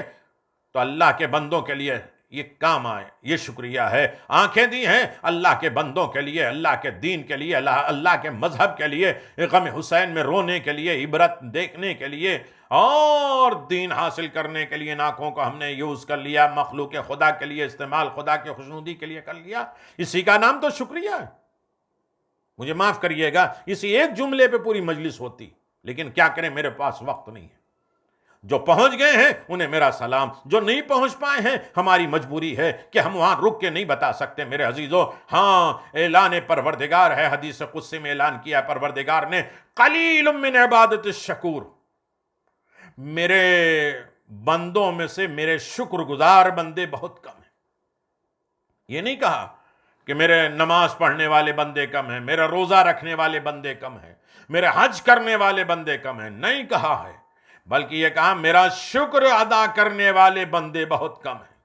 تو اللہ کے بندوں کے لیے یہ کام آئے، یہ شکریہ ہے۔ آنکھیں دی ہیں اللہ کے بندوں کے لیے، اللہ کے دین کے لیے، اللہ کے مذہب کے لیے، غم حسین میں رونے کے لیے، عبرت دیکھنے کے لیے اور دین حاصل کرنے کے لیے ناکوں کو ہم نے یوز کر لیا، مخلوق خدا کے لیے استعمال، خدا کے خوشنودی کے لیے کر لیا، اسی کا نام تو شکریہ ہے۔ مجھے معاف کریے گا، اسی ایک جملے پہ پوری مجلس ہوتی، لیکن کیا کریں میرے پاس وقت نہیں ہے۔ جو پہنچ گئے ہیں انہیں میرا سلام، جو نہیں پہنچ پائے ہیں ہماری مجبوری ہے کہ ہم وہاں رک کے نہیں بتا سکتے میرے عزیزو۔ ہاں، اعلان پروردگار ہے، حدیث قدسی میں اعلان کیا پروردگار نے، قلیل من عبادت الشکور، میرے بندوں میں سے میرے شکر گزار بندے بہت کم ہیں۔ یہ نہیں کہا کہ میرے نماز پڑھنے والے بندے کم ہیں، میرا روزہ رکھنے والے بندے کم ہیں، میرے حج کرنے والے بندے کم ہیں، نہیں کہا ہے، بلکہ یہ کہا میرا شکر ادا کرنے والے بندے بہت کم ہیں۔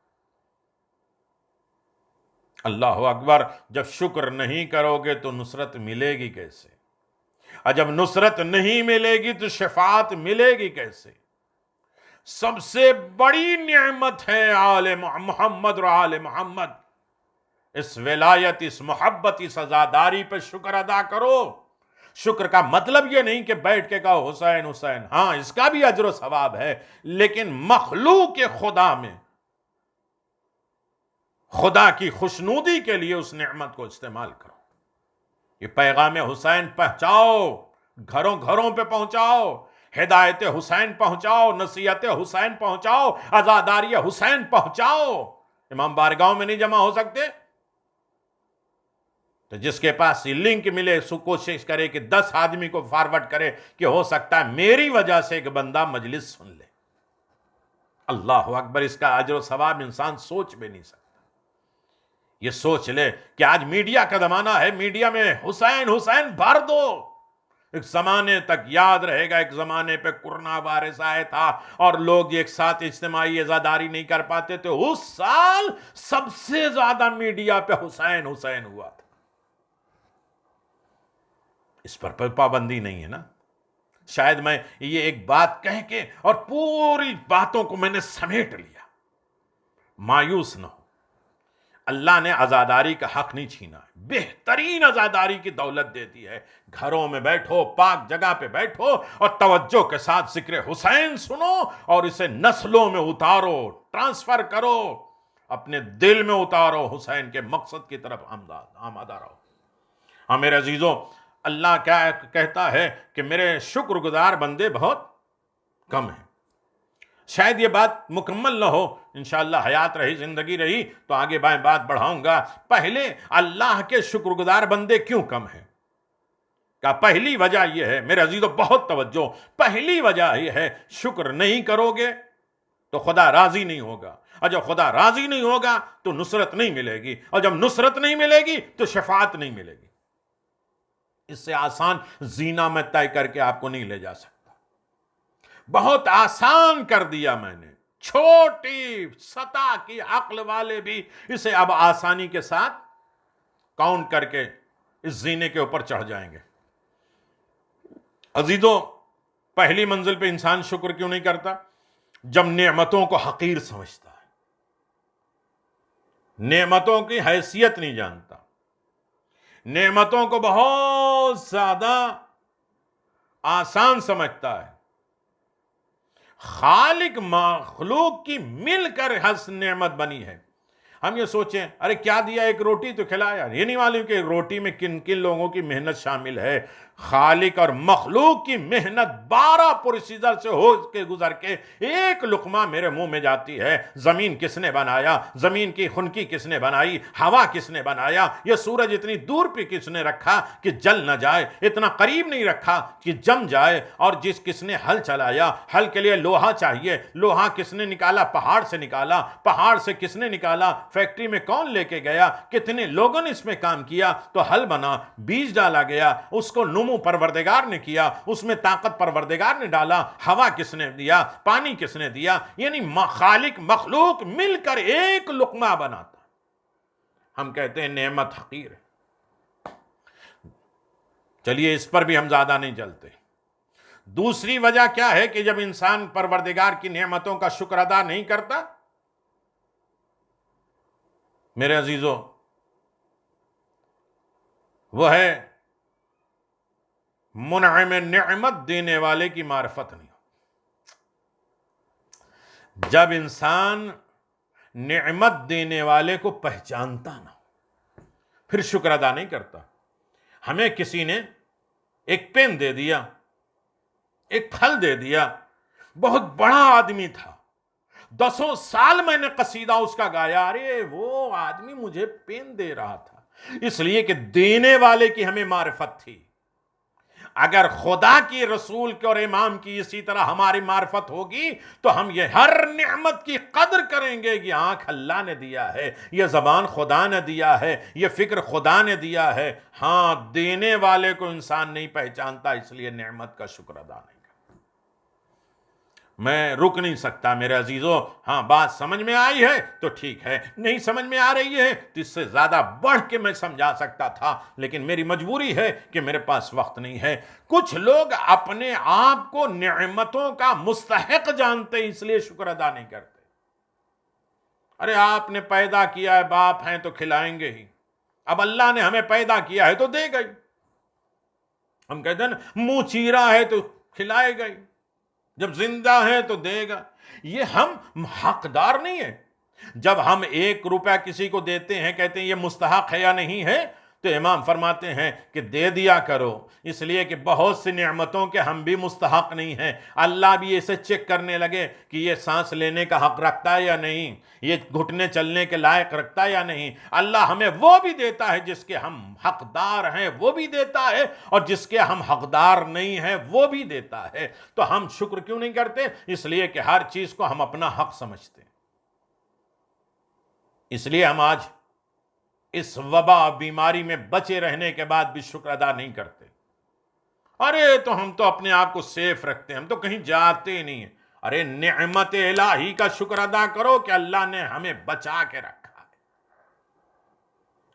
اللہ اکبر، جب شکر نہیں کرو گے تو نصرت ملے گی کیسے؟ اور جب نصرت نہیں ملے گی تو شفاعت ملے گی کیسے؟ سب سے بڑی نعمت ہے آل محمد اور آل محمد۔ اس ولایت، اس محبت، اس عزاداری پہ شکر ادا کرو۔ شکر کا مطلب یہ نہیں کہ بیٹھ کے کہو حسین حسین، ہاں اس کا بھی اجر و ثواب ہے، لیکن مخلوق خدا میں خدا کی خوشنودی کے لیے اس نعمت کو استعمال کرو۔ یہ پیغام حسین پہنچاؤ، گھروں گھروں پہ پہنچاؤ، ہدایت حسین پہنچاؤ، نصیحت حسین پہنچاؤ، عزاداری حسین پہنچاؤ۔ امام بارگاہوں میں نہیں جمع ہو سکتے تو جس کے پاس یہ لنک ملے سو کوشش کرے کہ 10 آدمی کو فارورڈ کرے کہ ہو سکتا ہے میری وجہ سے ایک بندہ مجلس سن لے۔ اللہ اکبر، اس کا اجر و ثواب انسان سوچ بھی نہیں سکتا۔ یہ سوچ لے کہ آج میڈیا کا زمانہ ہے، میڈیا میں حسین حسین بھر دو۔ ایک زمانے تک یاد رہے گا، ایک زمانے پہ کورونا وائرس آیا تھا اور لوگ ایک ساتھ اجتماعی عزاداری نہیں کر پاتے تھے، اس سال سب سے زیادہ میڈیا پہ حسین حسین ہوا تھا۔ اس پر پابندی نہیں ہے نا۔ شاید میں یہ ایک بات کہہ کے اور پوری باتوں کو میں نے سمیٹ لیا، مایوس نہ ہو۔ اللہ نے عزاداری کا حق نہیں چھینا ہے، بہترین عزاداری کی دولت دیتی ہے۔ گھروں میں بیٹھو، پاک جگہ پہ بیٹھو اور توجہ کے ساتھ ذکر حسین سنو اور اسے نسلوں میں اتارو، ٹرانسفر کرو، اپنے دل میں اتارو، حسین کے مقصد کی طرف آمادہ رہو۔ ہاں میرے عزیزوں، اللہ کیا کہتا ہے کہ میرے شکر گزار بندے بہت کم ہیں۔ شاید یہ بات مکمل نہ ہو، انشاءاللہ حیات رہی، زندگی رہی تو آگے بائیں بات بڑھاؤں گا۔ پہلے اللہ کے شکر گزار بندے کیوں کم ہیں؟ کہ پہلی وجہ یہ ہے میرے عزیزوں، بہت توجہ، پہلی وجہ یہ ہے شکر نہیں کرو گے تو خدا راضی نہیں ہوگا، اور جب خدا راضی نہیں ہوگا تو نصرت نہیں ملے گی، اور جب نصرت نہیں ملے گی تو شفاعت نہیں ملے گی۔ اس سے آسان زینہ میں طے کر کے آپ کو نہیں لے جا سکتا، بہت آسان کر دیا میں نے، چھوٹی سطح کی عقل والے بھی اسے اب آسانی کے ساتھ کاؤنٹ کر کے اس زینے کے اوپر چڑھ جائیں گے۔ عزیزوں، پہلی منزل پہ انسان شکر کیوں نہیں کرتا؟ جب نعمتوں کو حقیر سمجھتا ہے، نعمتوں کی حیثیت نہیں جانتا، نعمتوں کو بہت زیادہ آسان سمجھتا ہے۔ خالق مخلوق کی مل کر ہر نعمت بنی ہے۔ ہم یہ سوچیں، ارے کیا دیا، ایک روٹی تو کھلایا، یہ نہیں معلوم کہ روٹی میں کن کن لوگوں کی محنت شامل ہے۔ خالق اور مخلوق کی محنت 12 پروسیجر سے ہو کے گزر کے ایک لقمہ میرے منہ میں جاتی ہے۔ زمین کس نے بنایا؟ زمین کی خنکی کس نے بنائی؟ ہوا کس نے بنایا؟ یہ سورج اتنی دور پہ کس نے رکھا کہ جل نہ جائے؟ اتنا قریب نہیں رکھا کہ جم جائے؟ اور کس نے ہل چلایا؟ ہل کے لیے لوہا چاہیے، لوہا کس نے نکالا؟ پہاڑ سے نکالا۔ پہاڑ سے کس نے نکالا؟ فیکٹری میں کون لے کے گیا؟ کتنے لوگوں نے اس میں کام کیا تو ہل بنا، بیج ڈالا گیا، اس کو نمو پروردگار نے کیا، اس میں طاقت پروردگار نے ڈالا۔ ہوا کس نے دیا؟ پانی کس نے دیا؟ یعنی خالق مخلوق مل کر ایک لقمہ بناتا۔ ہم کہتے ہیں نعمت حقیر ہے۔ چلیے اس پر بھی ہم زیادہ نہیں چلتے۔ دوسری وجہ کیا ہے کہ جب انسان پروردگار کی نعمتوں کا شکر ادا نہیں کرتا، میرے عزیزوں، وہ ہے منعم نعمت دینے والے کی معرفت نہیں۔ جب انسان نعمت دینے والے کو پہچانتا نہ، پھر شکر ادا نہیں کرتا۔ ہمیں کسی نے ایک پین دے دیا، ایک پھل دے دیا، بہت بڑا آدمی تھا، 10 سال میں نے قصیدہ اس کا گایا، ارے وہ آدمی مجھے پین دے رہا تھا، اس لیے کہ دینے والے کی ہمیں معرفت تھی۔ اگر خدا کی، رسول کے اور امام کی اسی طرح ہماری معرفت ہوگی تو ہم یہ ہر نعمت کی قدر کریں گے۔ یہ آنکھ اللہ نے دیا ہے، یہ زبان خدا نے دیا ہے، یہ فکر خدا نے دیا ہے۔ ہاں، دینے والے کو انسان نہیں پہچانتا، اس لیے نعمت کا شکر ادا نہیں کرتا۔ میں رک نہیں سکتا میرے عزیزوں۔ ہاں، بات سمجھ میں آئی ہے تو ٹھیک ہے، نہیں سمجھ میں آ رہی ہے تو اس سے زیادہ بڑھ کے میں سمجھا سکتا تھا، لیکن میری مجبوری ہے کہ میرے پاس وقت نہیں ہے۔ کچھ لوگ اپنے آپ کو نعمتوں کا مستحق جانتے ہیں، اس لیے شکر ادا نہیں کرتے۔ ارے آپ نے پیدا کیا ہے، باپ ہیں تو کھلائیں گے ہی، اب اللہ نے ہمیں پیدا کیا ہے تو دے گئی۔ ہم کہتے ہیں نا، منہ چیرا ہے تو کھلائے گئی، جب زندہ ہے تو دے گا۔ یہ ہم حقدار نہیں ہیں۔ جب ہم 1 روپیہ کسی کو دیتے ہیں، کہتے ہیں یہ مستحق ہے یا نہیں ہے، تو امام فرماتے ہیں کہ دے دیا کرو، اس لیے کہ بہت سی نعمتوں کے ہم بھی مستحق نہیں ہیں۔ اللہ بھی اسے چیک کرنے لگے کہ یہ سانس لینے کا حق رکھتا ہے یا نہیں، یہ گھٹنے چلنے کے لائق رکھتا ہے یا نہیں۔ اللہ ہمیں وہ بھی دیتا ہے جس کے ہم حقدار ہیں، وہ بھی دیتا ہے، اور جس کے ہم حقدار نہیں ہیں وہ بھی دیتا ہے۔ تو ہم شکر کیوں نہیں کرتے؟ اس لیے کہ ہر چیز کو ہم اپنا حق سمجھتے ہیں۔ اس لیے ہم آج اس وبا بیماری میں بچے رہنے کے بعد بھی شکر ادا نہیں کرتے۔ ارے تو ہم تو اپنے آپ کو سیف رکھتے ہیں، ہم تو کہیں جاتے نہیں ہیں۔ ارے نعمت الہی کا شکر ادا کرو کہ اللہ نے ہمیں بچا کے رکھا ہے۔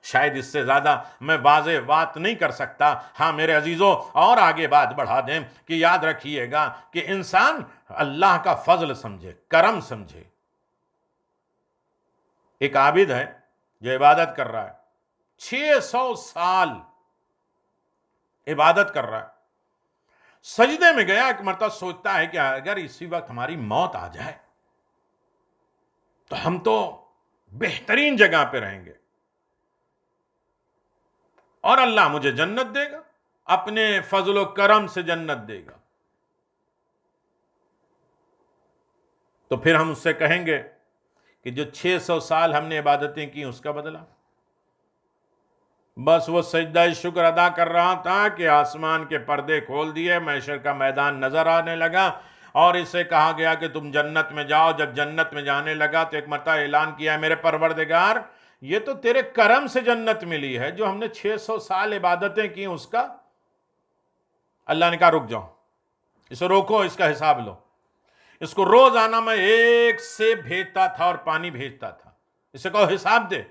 شاید اس سے زیادہ میں واضح بات نہیں کر سکتا۔ ہاں میرے عزیزوں، اور آگے بات بڑھا دیں کہ یاد رکھیے گا کہ انسان اللہ کا فضل سمجھے، کرم سمجھے۔ ایک عابد ہے جو عبادت کر رہا ہے، 600 سال عبادت کر رہا ہے، سجدے میں گیا، ایک مرتبہ سوچتا ہے کہ اگر اسی وقت ہماری موت آ جائے تو ہم تو بہترین جگہ پہ رہیں گے۔ اور اللہ مجھے جنت دے گا، اپنے فضل و کرم سے جنت دے گا۔ تو پھر ہم اس سے کہیں گے کہ جو 600 سال ہم نے عبادتیں کی اس کا بدلہ؟ بس وہ سجدہ شکر ادا کر رہا تھا کہ آسمان کے پردے کھول دیے، محشر کا میدان نظر آنے لگا، اور اسے کہا گیا کہ تم جنت میں جاؤ۔ جب جنت میں جانے لگا تو ایک مرتبہ اعلان کیا، میرے پروردگار یہ تو تیرے کرم سے جنت ملی ہے، جو ہم نے 600 سال عبادتیں کی اس کا؟ اللہ نے کہا رک جاؤ، اسے روکو، اس کا حساب لو۔ اس کو روزانہ میں 1 سیب بھیجتا تھا اور پانی بھیجتا تھا، اسے کہو حساب دے۔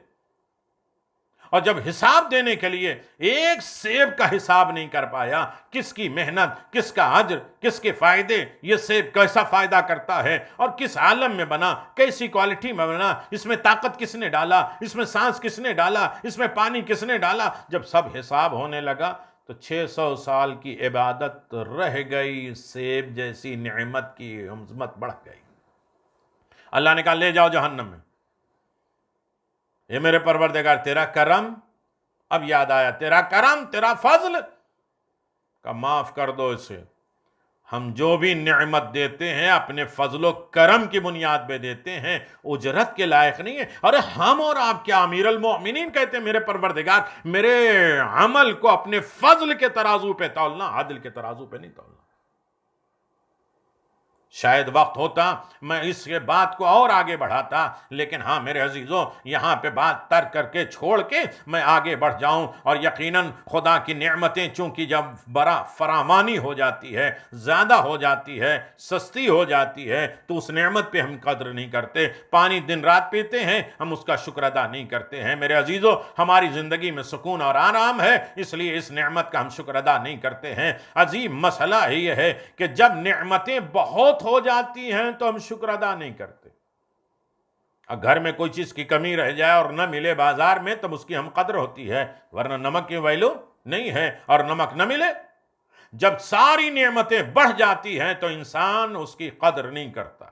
اور جب حساب دینے کے لیے 1 سیب کا حساب نہیں کر پایا، کس کی محنت، کس کا اجر، کس کے فائدے، یہ سیب کیسا فائدہ کرتا ہے اور کس عالم میں بنا، کیسی کوالٹی میں بنا، اس میں طاقت کس نے ڈالا، اس میں سانس کس نے ڈالا، اس میں پانی کس نے ڈالا، جب سب حساب ہونے لگا تو 600 سال کی عبادت رہ گئی، سیب جیسی نعمت کی عظمت بڑھ گئی۔ اللہ نے کہا لے جاؤ جہنم میں۔ یہ میرے پروردگار تیرا کرم، اب یاد آیا تیرا کرم، تیرا فضل کا معاف کر دو اسے۔ ہم جو بھی نعمت دیتے ہیں اپنے فضل و کرم کی بنیاد پہ دیتے ہیں، اجرت کے لائق نہیں ہے۔ ارے ہم اور آپ کیا امیر المؤمنین کہتے ہیں میرے پروردگار میرے عمل کو اپنے فضل کے ترازو پہ تولنا، عدل کے ترازو پہ نہیں تولنا۔ شاید وقت ہوتا میں اس کے بات کو اور آگے بڑھاتا، لیکن ہاں میرے عزیزوں، یہاں پہ بات ترک کر کے چھوڑ کے میں آگے بڑھ جاؤں۔ اور یقیناً خدا کی نعمتیں چونکہ جب بڑا فراوانی ہو جاتی ہے، زیادہ ہو جاتی ہے، سستی ہو جاتی ہے، تو اس نعمت پہ ہم قدر نہیں کرتے۔ پانی دن رات پیتے ہیں، ہم اس کا شکر ادا نہیں کرتے ہیں۔ میرے عزیزوں، ہماری زندگی میں سکون اور آرام ہے، اس لیے اس نعمت کا ہم شکر ادا نہیں کرتے ہیں۔ عظیم مسئلہ یہ ہے کہ جب نعمتیں بہت ہو جاتی ہیں تو ہم شکر ادا نہیں کرتے۔ گھر میں کوئی چیز کی کمی رہ جائے اور نہ ملے بازار میں تب اس کی ہم قدر ہوتی ہے، ورنہ نمک کی ویلو نہیں ہے، اور نمک نہ ملے۔ جب ساری نعمتیں بڑھ جاتی ہیں تو انسان اس کی قدر نہیں کرتا۔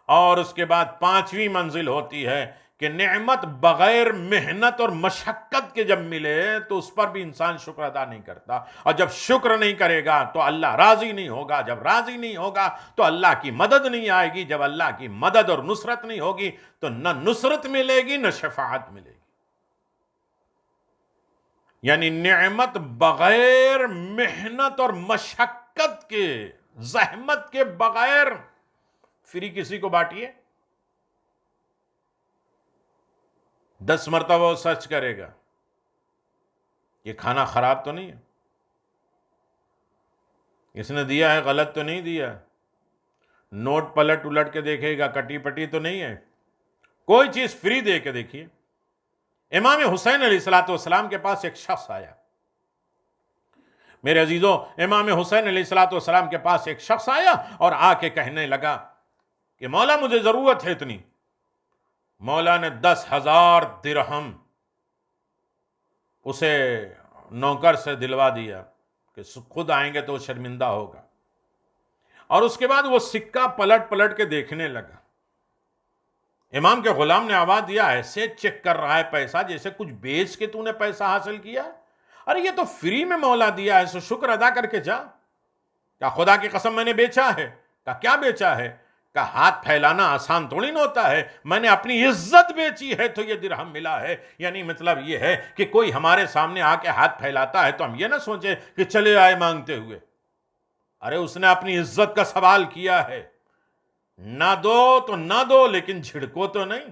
اور اس کے بعد 5ویں منزل ہوتی ہے کہ نعمت بغیر محنت اور مشقت کے جب ملے تو اس پر بھی انسان شکر ادا نہیں کرتا، اور جب شکر نہیں کرے گا تو اللہ راضی نہیں ہوگا، جب راضی نہیں ہوگا تو اللہ کی مدد نہیں آئے گی، جب اللہ کی مدد اور نصرت نہیں ہوگی تو نہ نصرت ملے گی نہ شفاعت ملے گی۔ یعنی نعمت بغیر محنت اور مشقت کے، زحمت کے بغیر، فری کسی کو بانٹیے 10 مرتبہ وہ سرچ کرے گا یہ کھانا خراب تو نہیں ہے، اس نے دیا ہے غلط تو نہیں دیا، نوٹ پلٹ الٹ کے دیکھے گا کٹی پٹی تو نہیں ہے۔ کوئی چیز فری دے کے دیکھیے۔ امام حسین علیہ السلام کے پاس ایک شخص آیا۔ میرے عزیزوں، امام حسین علیہ السلام کے پاس ایک شخص آیا اور آ کے کہنے لگا کہ مولا مجھے ضرورت ہے اتنی۔ مولا نے 10,000 درہم اسے نوکر سے دلوا دیا کہ خود آئیں گے تو وہ شرمندہ ہوگا، اور اس کے بعد وہ سکہ پلٹ پلٹ کے دیکھنے لگا۔ امام کے غلام نے آواز دیا ایسے چیک کر رہا ہے پیسہ جیسے کچھ بیچ کے تو نے پیسہ حاصل کیا۔ ارے یہ تو فری میں مولا دیا ہے، سو شکر ادا کر کے جا۔ کیا خدا کی قسم میں نے بیچا ہے؟ کیا بیچا ہے؟ کا ہاتھ پھیلانا آسان تھوڑی نہ ہوتا ہے، میں نے اپنی عزت بیچی ہے تو یہ درہم ملا ہے۔ یعنی مطلب یہ ہے کہ کوئی ہمارے سامنے آ کے ہاتھ پھیلاتا ہے تو ہم یہ نہ سوچیں کہ چلے آئے مانگتے ہوئے۔ ارے اس نے اپنی عزت کا سوال کیا ہے، نہ دو تو نہ دو لیکن جھڑکو تو نہیں۔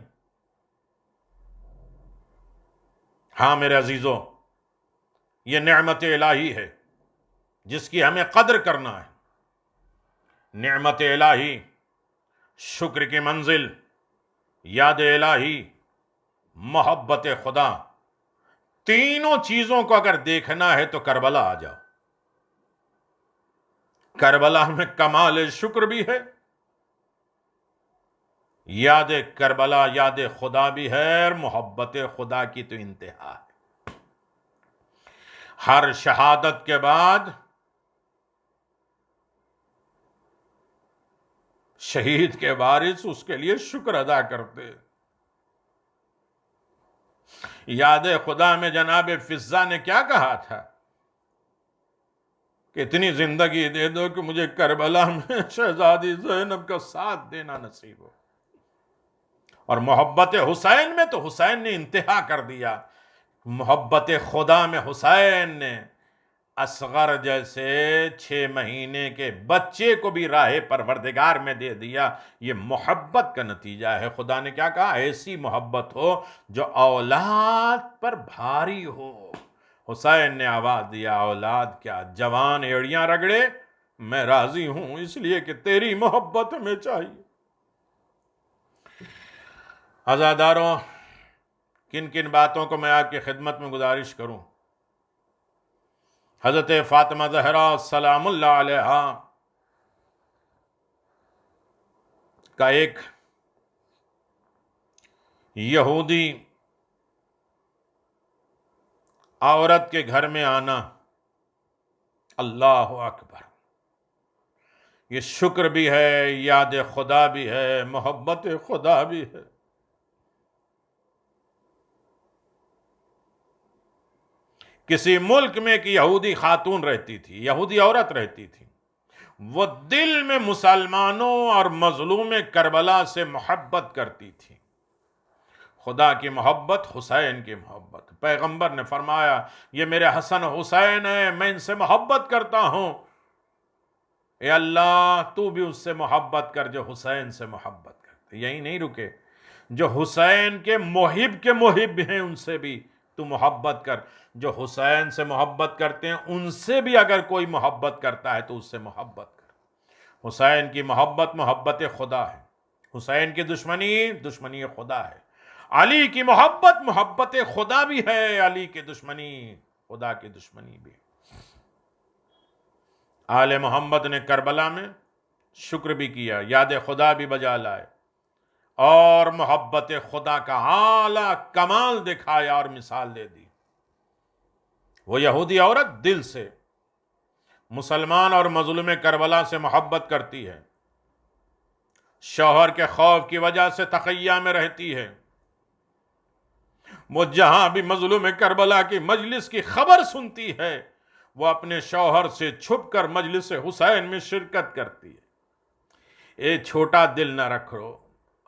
ہاں میرے عزیزوں، یہ نعمت الہی ہے جس کی ہمیں قدر کرنا ہے۔ نعمت الہی، شکر کی منزل، یاد الہی، محبت خدا، تینوں چیزوں کو اگر دیکھنا ہے تو کربلا آ جاؤ۔ کربلا میں کمال شکر بھی ہے، یاد کربلا یاد خدا بھی ہے، اور محبت خدا کی تو انتہا ہے۔ ہر شہادت کے بعد شہید کے وارث اس کے لیے شکر ادا کرتے۔ یاد خدا میں جناب فضہ نے کیا کہا تھا کہ اتنی زندگی دے دو کہ مجھے کربلا میں شہزادی زینب کا ساتھ دینا نصیب ہو. اور محبت حسین میں تو حسین نے انتہا کر دیا. محبت خدا میں حسین نے اصغر جیسے 6 مہینے کے بچے کو بھی راہ پروردگار میں دے دیا. یہ محبت کا نتیجہ ہے. خدا نے کیا کہا؟ ایسی محبت ہو جو اولاد پر بھاری ہو. حسین نے آواز دیا اولاد کیا، جوان ایڑیاں رگڑے، میں راضی ہوں، اس لیے کہ تیری محبت میں چاہیے. عزاداروں، کن کن باتوں کو میں آپ کی خدمت میں گزارش کروں. حضرت فاطمہ زہرا سلام اللہ علیہا کا ایک یہودی عورت کے گھر میں آنا، اللہ اکبر، یہ شکر بھی ہے، یاد خدا بھی ہے، محبت خدا بھی ہے. کسی ملک میں ایک یہودی خاتون رہتی تھی، یہودی عورت رہتی تھی. وہ دل میں مسلمانوں اور مظلوم کربلا سے محبت کرتی تھی. خدا کی محبت، حسین کی محبت. پیغمبر نے فرمایا یہ میرے حسن حسین ہیں، میں ان سے محبت کرتا ہوں. اے اللہ تو بھی اس سے محبت کر جو حسین سے محبت کرتے. یہی نہیں رکے، جو حسین کے محب ہیں ان سے بھی تو محبت کر. جو حسین سے محبت کرتے ہیں ان سے بھی اگر کوئی محبت کرتا ہے تو اس سے محبت کر. حسین کی محبت محبت خدا ہے. حسین کی دشمنی خدا ہے. علی کی محبت محبت خدا بھی ہے، علی کی دشمنی خدا کی دشمنی بھی. آل محمد نے کربلا میں شکر بھی کیا، یاد خدا بھی بجا لائے، اور محبت خدا کا اعلیٰ کمال دکھایا اور مثال دے دی. وہ یہودی عورت دل سے مسلمان اور مظلوم کربلا سے محبت کرتی ہے. شوہر کے خوف کی وجہ سے تقیہ میں رہتی ہے. وہ جہاں بھی مظلوم کربلا کی مجلس کی خبر سنتی ہے وہ اپنے شوہر سے چھپ کر مجلس حسین میں شرکت کرتی ہے. اے چھوٹا دل نہ رکھو،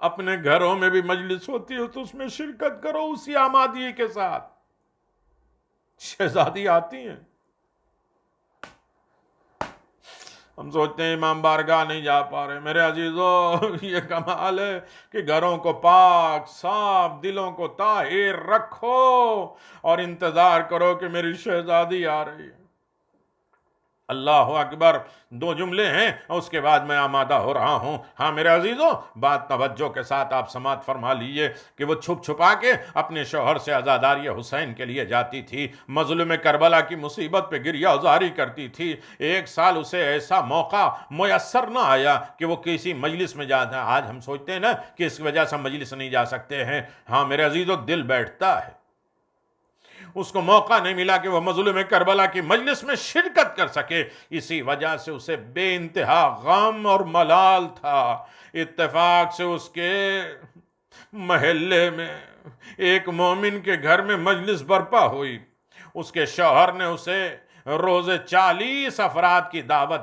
اپنے گھروں میں بھی مجلس ہوتی ہے تو اس میں شرکت کرو اسی آمادگی کے ساتھ. شہزادی آتی ہیں، ہم سوچتے ہیں امام بارگاہ نہیں جا پا رہے. میرے عزیزو، یہ کمال ہے کہ گھروں کو پاک صاف، دلوں کو طاہر رکھو اور انتظار کرو کہ میری شہزادی آ رہی ہے. اللہ اکبر. 2 جملے ہیں اور اس کے بعد میں آمادہ ہو رہا ہوں. ہاں میرے عزیزوں، بات توجہ کے ساتھ آپ سماعت فرما لیجئے کہ وہ چھپ چھپا کے اپنے شوہر سے عزاداری حسین کے لیے جاتی تھی. مظلوم کربلا کی مصیبت پہ گریہ ازاری کرتی تھی. 1 سال اسے ایسا موقع میسر نہ آیا کہ وہ کسی مجلس میں جاتا ہے. آج ہم سوچتے ہیں نا کہ اس وجہ سے مجلس نہیں جا سکتے ہیں. ہاں میرے عزیزوں، دل بیٹھتا ہے. اس کو موقع نہیں ملا کہ وہ مظلوم کربلا کی مجلس میں شرکت کر سکے. اسی وجہ سے اسے بے انتہا غم اور ملال تھا. اتفاق سے اس کے محلے میں ایک مومن کے گھر میں مجلس برپا ہوئی. اس کے شوہر نے اسے روزے 40 افراد کی دعوت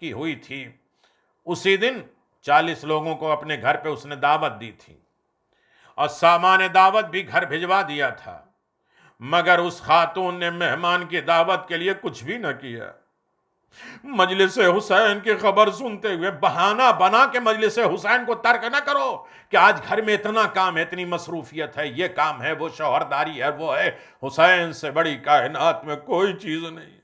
کی ہوئی تھی. اسی دن 40 لوگوں کو اپنے گھر پہ اس نے دعوت دی تھی اور سامان دعوت بھی گھر بھجوا دیا تھا. مگر اس خاتون نے مہمان کی دعوت کے لیے کچھ بھی نہ کیا. مجلس حسین کی خبر سنتے ہوئے بہانہ بنا کے مجلس حسین کو ترک نہ کرو کہ آج گھر میں اتنا کام ہے، اتنی مصروفیت ہے، یہ کام ہے، وہ شوہرداری ہے، وہ ہے. حسین سے بڑی کائنات میں کوئی چیز نہیں.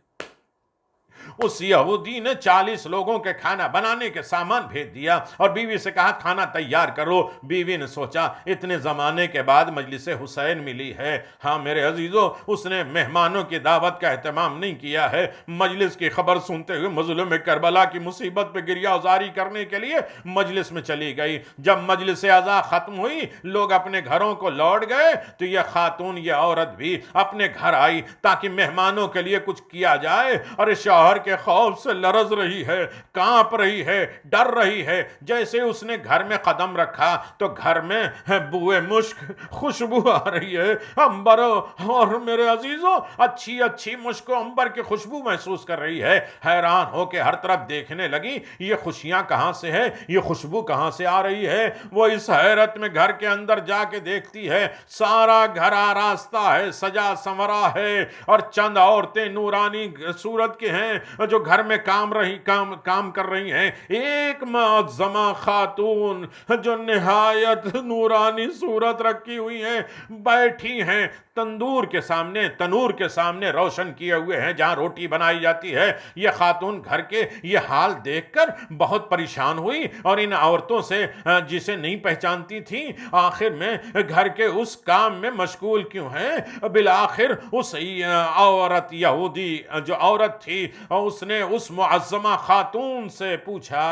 اس یہودی نے 40 لوگوں کے کھانا بنانے کے سامان بھیج دیا اور بیوی سے کہا کھانا تیار کرو. بیوی نے سوچا اتنے زمانے کے بعد مجلس حسین ملی ہے. ہاں میرے عزیزو، اس نے مہمانوں کی دعوت کا اہتمام نہیں کیا ہے. مجلس کی خبر سنتے ہوئے مظلوم کربلا کی مصیبت پہ گریہ ازاری کرنے کے لیے مجلس میں چلی گئی. جب مجلس عزا ختم ہوئی، لوگ اپنے گھروں کو لوٹ گئے تو یہ خاتون، یہ عورت بھی اپنے گھر آئی تاکہ مہمانوں کے لیے کچھ کیا جائے. اور شوہر کے خوف سے لرز رہی ہے، کانپ رہی ہے، ڈر رہی ہے۔ جیسے اس نے گھر میں قدم رکھا تو گھر میں بوئے مشک، خوشبو آ رہی ہے، عنبر اور میرے عزیزوں اچھی اچھی مشک و عنبر کی خوشبو محسوس کر رہی ہے۔ حیران ہو کے ہر طرف دیکھنے لگی، یہ خوشیاں کہاں سے ہے، یہ خوشبو کہاں سے آ رہی ہے۔ وہ اس حیرت میں گھر کے اندر جا کے دیکھتی ہے، سارا گھر آراستہ ہے، سجا سنورا ہے، اور چند عورتیں نورانی صورت کے ہیں جو گھر میں کام کر رہی ہیں۔ ایک معظمہ خاتون جو نہایت نورانی صورت رکھی ہوئی ہیں، بیٹھی ہیں تنور کے سامنے روشن کیے ہوئے ہیں جہاں روٹی بنائی جاتی ہے۔ یہ خاتون گھر کے یہ حال دیکھ کر بہت پریشان ہوئی اور ان عورتوں سے جسے نہیں پہچانتی تھی آخر میں گھر کے اس کام میں مشغول کیوں ہیں۔ بالآخر اس عورت یہودی جو عورت تھی اس نے اس معظمہ خاتون سے پوچھا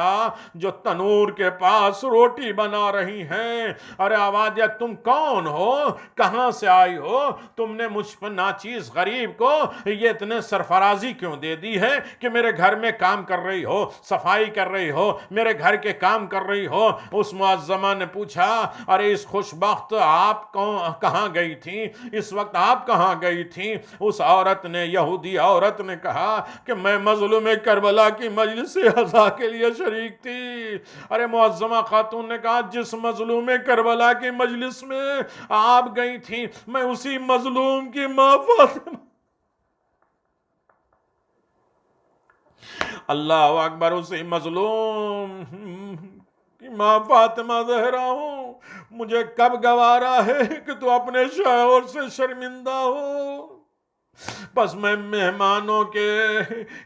جو تنور کے پاس روٹی بنا رہی ہیں، ارے آوازہ تم کون ہو، کہاں سے آئی ہو، تم نے مجھ پر ناچیز غریب کو یہ اتنے سرفرازی کیوں دے دی ہے کہ میرے گھر میں کام کر رہی ہو، صفائی کر رہی ہو، میرے گھر کے کام کر رہی ہو۔ اس معظمہ نے پوچھا، ارے اس خوشبخت آپ کہاں گئی تھی، اس وقت آپ کہاں گئی تھی؟ اس عورت نے، یہودی عورت نے کہا کہ میں مظلوم کربلا کی مجلس عزا کے لیے شریک تھی۔ ارے معظمہ خاتون نے کہا، جس مظلوم کربلا کی مجلس میں آپ گئی تھی میں اسی مظلوم کی ماں فاطمہ، اللہ اکبر، اسی مظلوم کی ماں فاطمہ زہرا ہوں۔ مجھے کب گوارا ہے کہ تو اپنے شوہر سے شرمندہ ہو؟ بس میں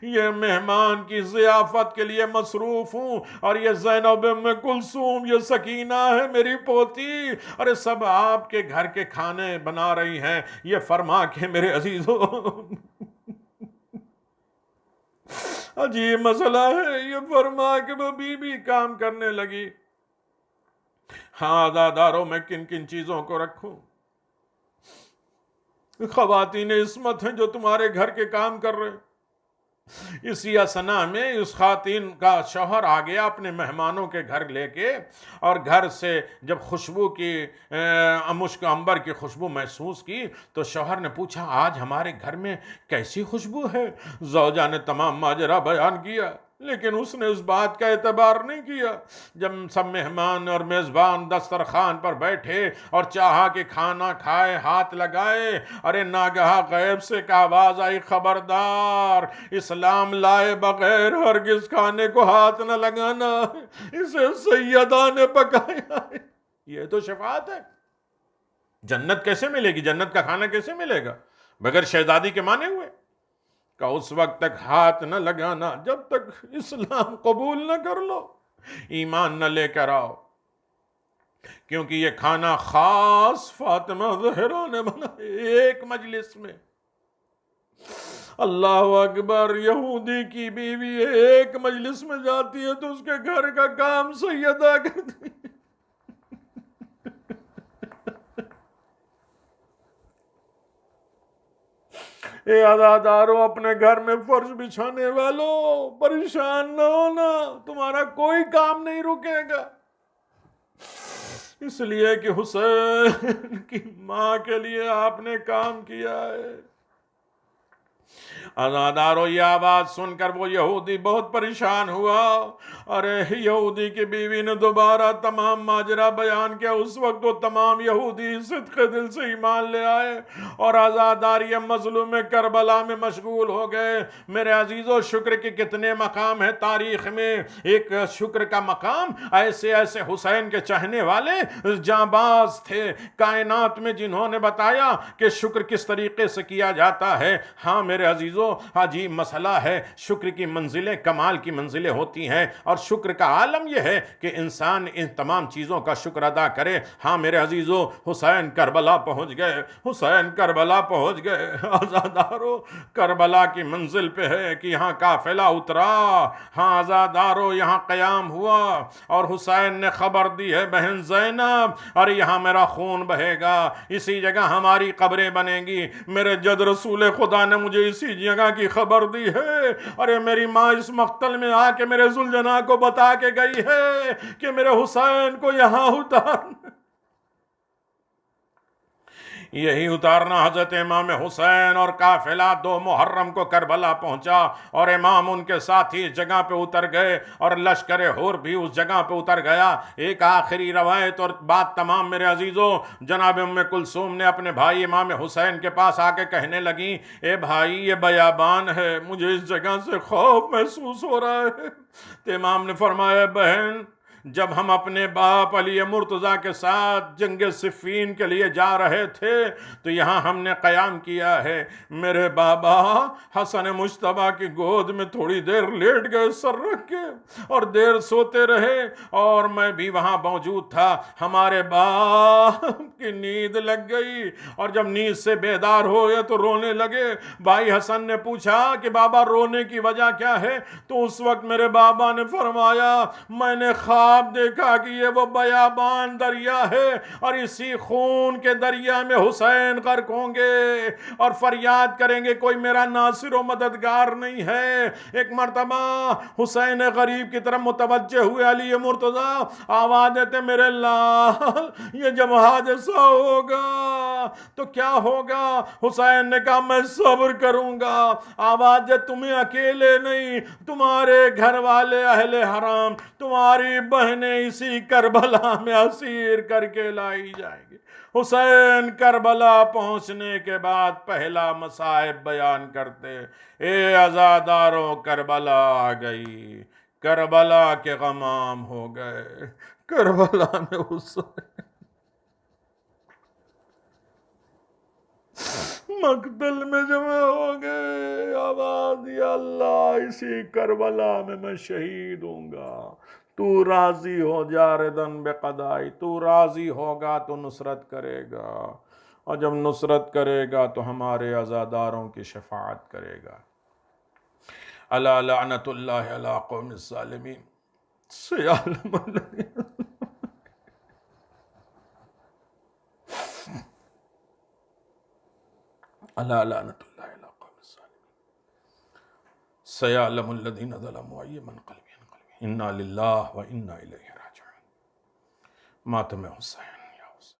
یہ مہمان کی ضیافت کے لیے مصروف ہوں، اور یہ زینب ام کلثوم، یہ سکینہ ہے میری پوتی، ارے سب آپ کے گھر کے کھانے بنا رہی ہیں۔ یہ فرما کے میرے عزیزوں عجیب مسئلہ ہے، یہ فرما کہ وہ بی کام کرنے لگی، ہاں عزاداروں میں کن کن چیزوں کو رکھوں؟ خواتین عصمت ہیں جو تمہارے گھر کے کام کر رہے ہیں۔ اسی اسنا میں اس خواتین کا شوہر آ گیا اپنے مہمانوں کے گھر لے کے، اور گھر سے جب خوشبو کی مشک عنبر کی خوشبو محسوس کی تو شوہر نے پوچھا، آج ہمارے گھر میں کیسی خوشبو ہے؟ زوجہ نے تمام ماجرا بیان کیا، لیکن اس نے اس بات کا اعتبار نہیں کیا۔ جب سب مہمان اور میزبان دسترخوان پر بیٹھے اور چاہا کہ کھانا کھائے، ہاتھ لگائے، ارے ناگہاں غیب سے ایک آواز آئی، خبردار، اسلام لائے بغیر ہرگز کھانے کو ہاتھ نہ لگانا، اسے سیدہ نے پکایا ہے۔ یہ تو شفاعت ہے۔ جنت کیسے ملے گی؟ جنت کا کھانا کیسے ملے گا بغیر شہزادی کے مانے ہوئے؟ کہ اس وقت تک ہاتھ نہ لگانا جب تک اسلام قبول نہ کر لو، ایمان نہ لے کر آؤ، کیونکہ یہ کھانا خاص فاطمہ زہرا نے بنایا ایک مجلس میں۔ اللہ اکبر، یہودی کی بیوی ایک مجلس میں جاتی ہے تو اس کے گھر کا کام سیدہ کرتی ہے۔ اے عزاداروں، اپنے گھر میں فرش بچھانے والوں، پریشان نہ ہونا، تمہارا کوئی کام نہیں رکے گا، اس لیے کہ حسین کی ماں کے لیے آپ نے کام کیا ہے۔ عزاداروں، یہ آواز سن کر وہ یہودی بہت پریشان ہوا۔ ارے یہودی کی بیوی نے دوبارہ تمام ماجرا بیان کیا۔ اس وقت وہ تمام یہودی صدق دل سے ایمان لے آئے اور عزادار یہ مظلوم کربلا میں مشغول ہو گئے۔ میرے عزیزو، شکر کے کتنے مقام ہیں تاریخ میں۔ ایک شکر کا مقام ایسے حسین کے چاہنے والے جانباز تھے کائنات میں جنہوں نے بتایا کہ شکر کس طریقے سے کیا جاتا ہے۔ ہاں میرے عزیزو، عجیب مسئلہ ہے، شکر کی منزلیں کمال کی منزلیں ہوتی ہیں، اور شکر کا عالم یہ ہے کہ انسان ان تمام چیزوں کا شکر ادا کرے۔ ہاں میرے عزیزو، حسین کربلا پہنچ گئے، حسین کربلا پہنچ گئے۔ عزادارو، کربلا کی منزل پہ ہے کہ یہاں قافلہ اترا، ہاں عزادارو یہاں قیام ہوا، اور حسین نے خبر دی ہے بہن زینب، ارے یہاں میرا خون بہے گا، اسی جگہ ہماری قبریں بنیں گی، میرے جد رسول خدا نے مجھے اسی جگہ کی خبر دی ہے، ارے میری ماں اس مقتل میں آ کے میرے ذوالجناح کو بتا کے گئی ہے کہ میرے حسین کو یہاں اتارنا۔ یہی اتارنا حضرت امام حسین اور قافلہ 2 محرم کو کربلا پہنچا، اور امام ان کے ساتھی اس جگہ پہ اتر گئے، اور لشکر ہور بھی اس جگہ پہ اتر گیا۔ ایک آخری روایت اور بات تمام میرے عزیزوں، جناب ام کلثوم نے اپنے بھائی امام حسین کے پاس آ کے کہنے لگیں، اے بھائی یہ بیابان ہے، مجھے اس جگہ سے خوف محسوس ہو رہا ہے۔ تو امام نے فرمایا، بہن جب ہم اپنے باپ علی مرتضیٰ کے ساتھ جنگ صفین کے لیے جا رہے تھے تو یہاں ہم نے قیام کیا ہے، میرے بابا حسن مجتبیٰ کی گود میں تھوڑی دیر لیٹ گئے سر رکھ کے، اور دیر سوتے رہے، اور میں بھی وہاں موجود تھا۔ ہمارے باپ کی نیند لگ گئی، اور جب نیند سے بیدار ہوئے تو رونے لگے۔ بھائی حسن نے پوچھا کہ بابا رونے کی وجہ کیا ہے؟ تو اس وقت میرے بابا نے فرمایا، میں نے خواب دیکھا کہ یہ وہ بیابان دریا ہے، اور اسی خون کے دریا میں حسین غرق ہوں گے اور فریاد کریں گے کوئی میرا ناصر و مددگار نہیں ہے۔ ایک مرتبہ حسین غریب کی طرف متوجہ ہوئے علی مرتضیٰ، آواز دیتے، میرے لال یہ جب حادثہ ہوگا تو کیا ہوگا؟ حسین نے کہا، میں صبر کروں گا۔ آواز دے، تمہیں اکیلے نہیں، تمہارے گھر والے اہل حرام، تمہاری بہنیں اسی کربلا میں اسیر کر کے لائی جائیں گی۔ حسین کربلا پہنچنے کے بعد پہلا مصائب بیان کرتے، اے عزاداروں کربلا آ گئی، کربلا کے غمام ہو گئے، کربلا میں حسین مقتل میں جمع ہو گئے۔ آواز، یا اللہ اسی کربلا میں شہید ہوں گا، تو راضی ہو جا ردن بقضائی، تو راضی ہوگا تو نصرت کرے گا، اور جب نصرت کرے گا تو ہمارے عزاداروں کی شفاعت کرے گا۔ الا لعنت اللہ علی قوم الظالمین، سیعلم الذین الا لعنت اللہ علی قوم الظالمین، سیعلم الذین ظلموا ای منقلب انا للہ و انا الیہ راجعون۔ ماتم حسین۔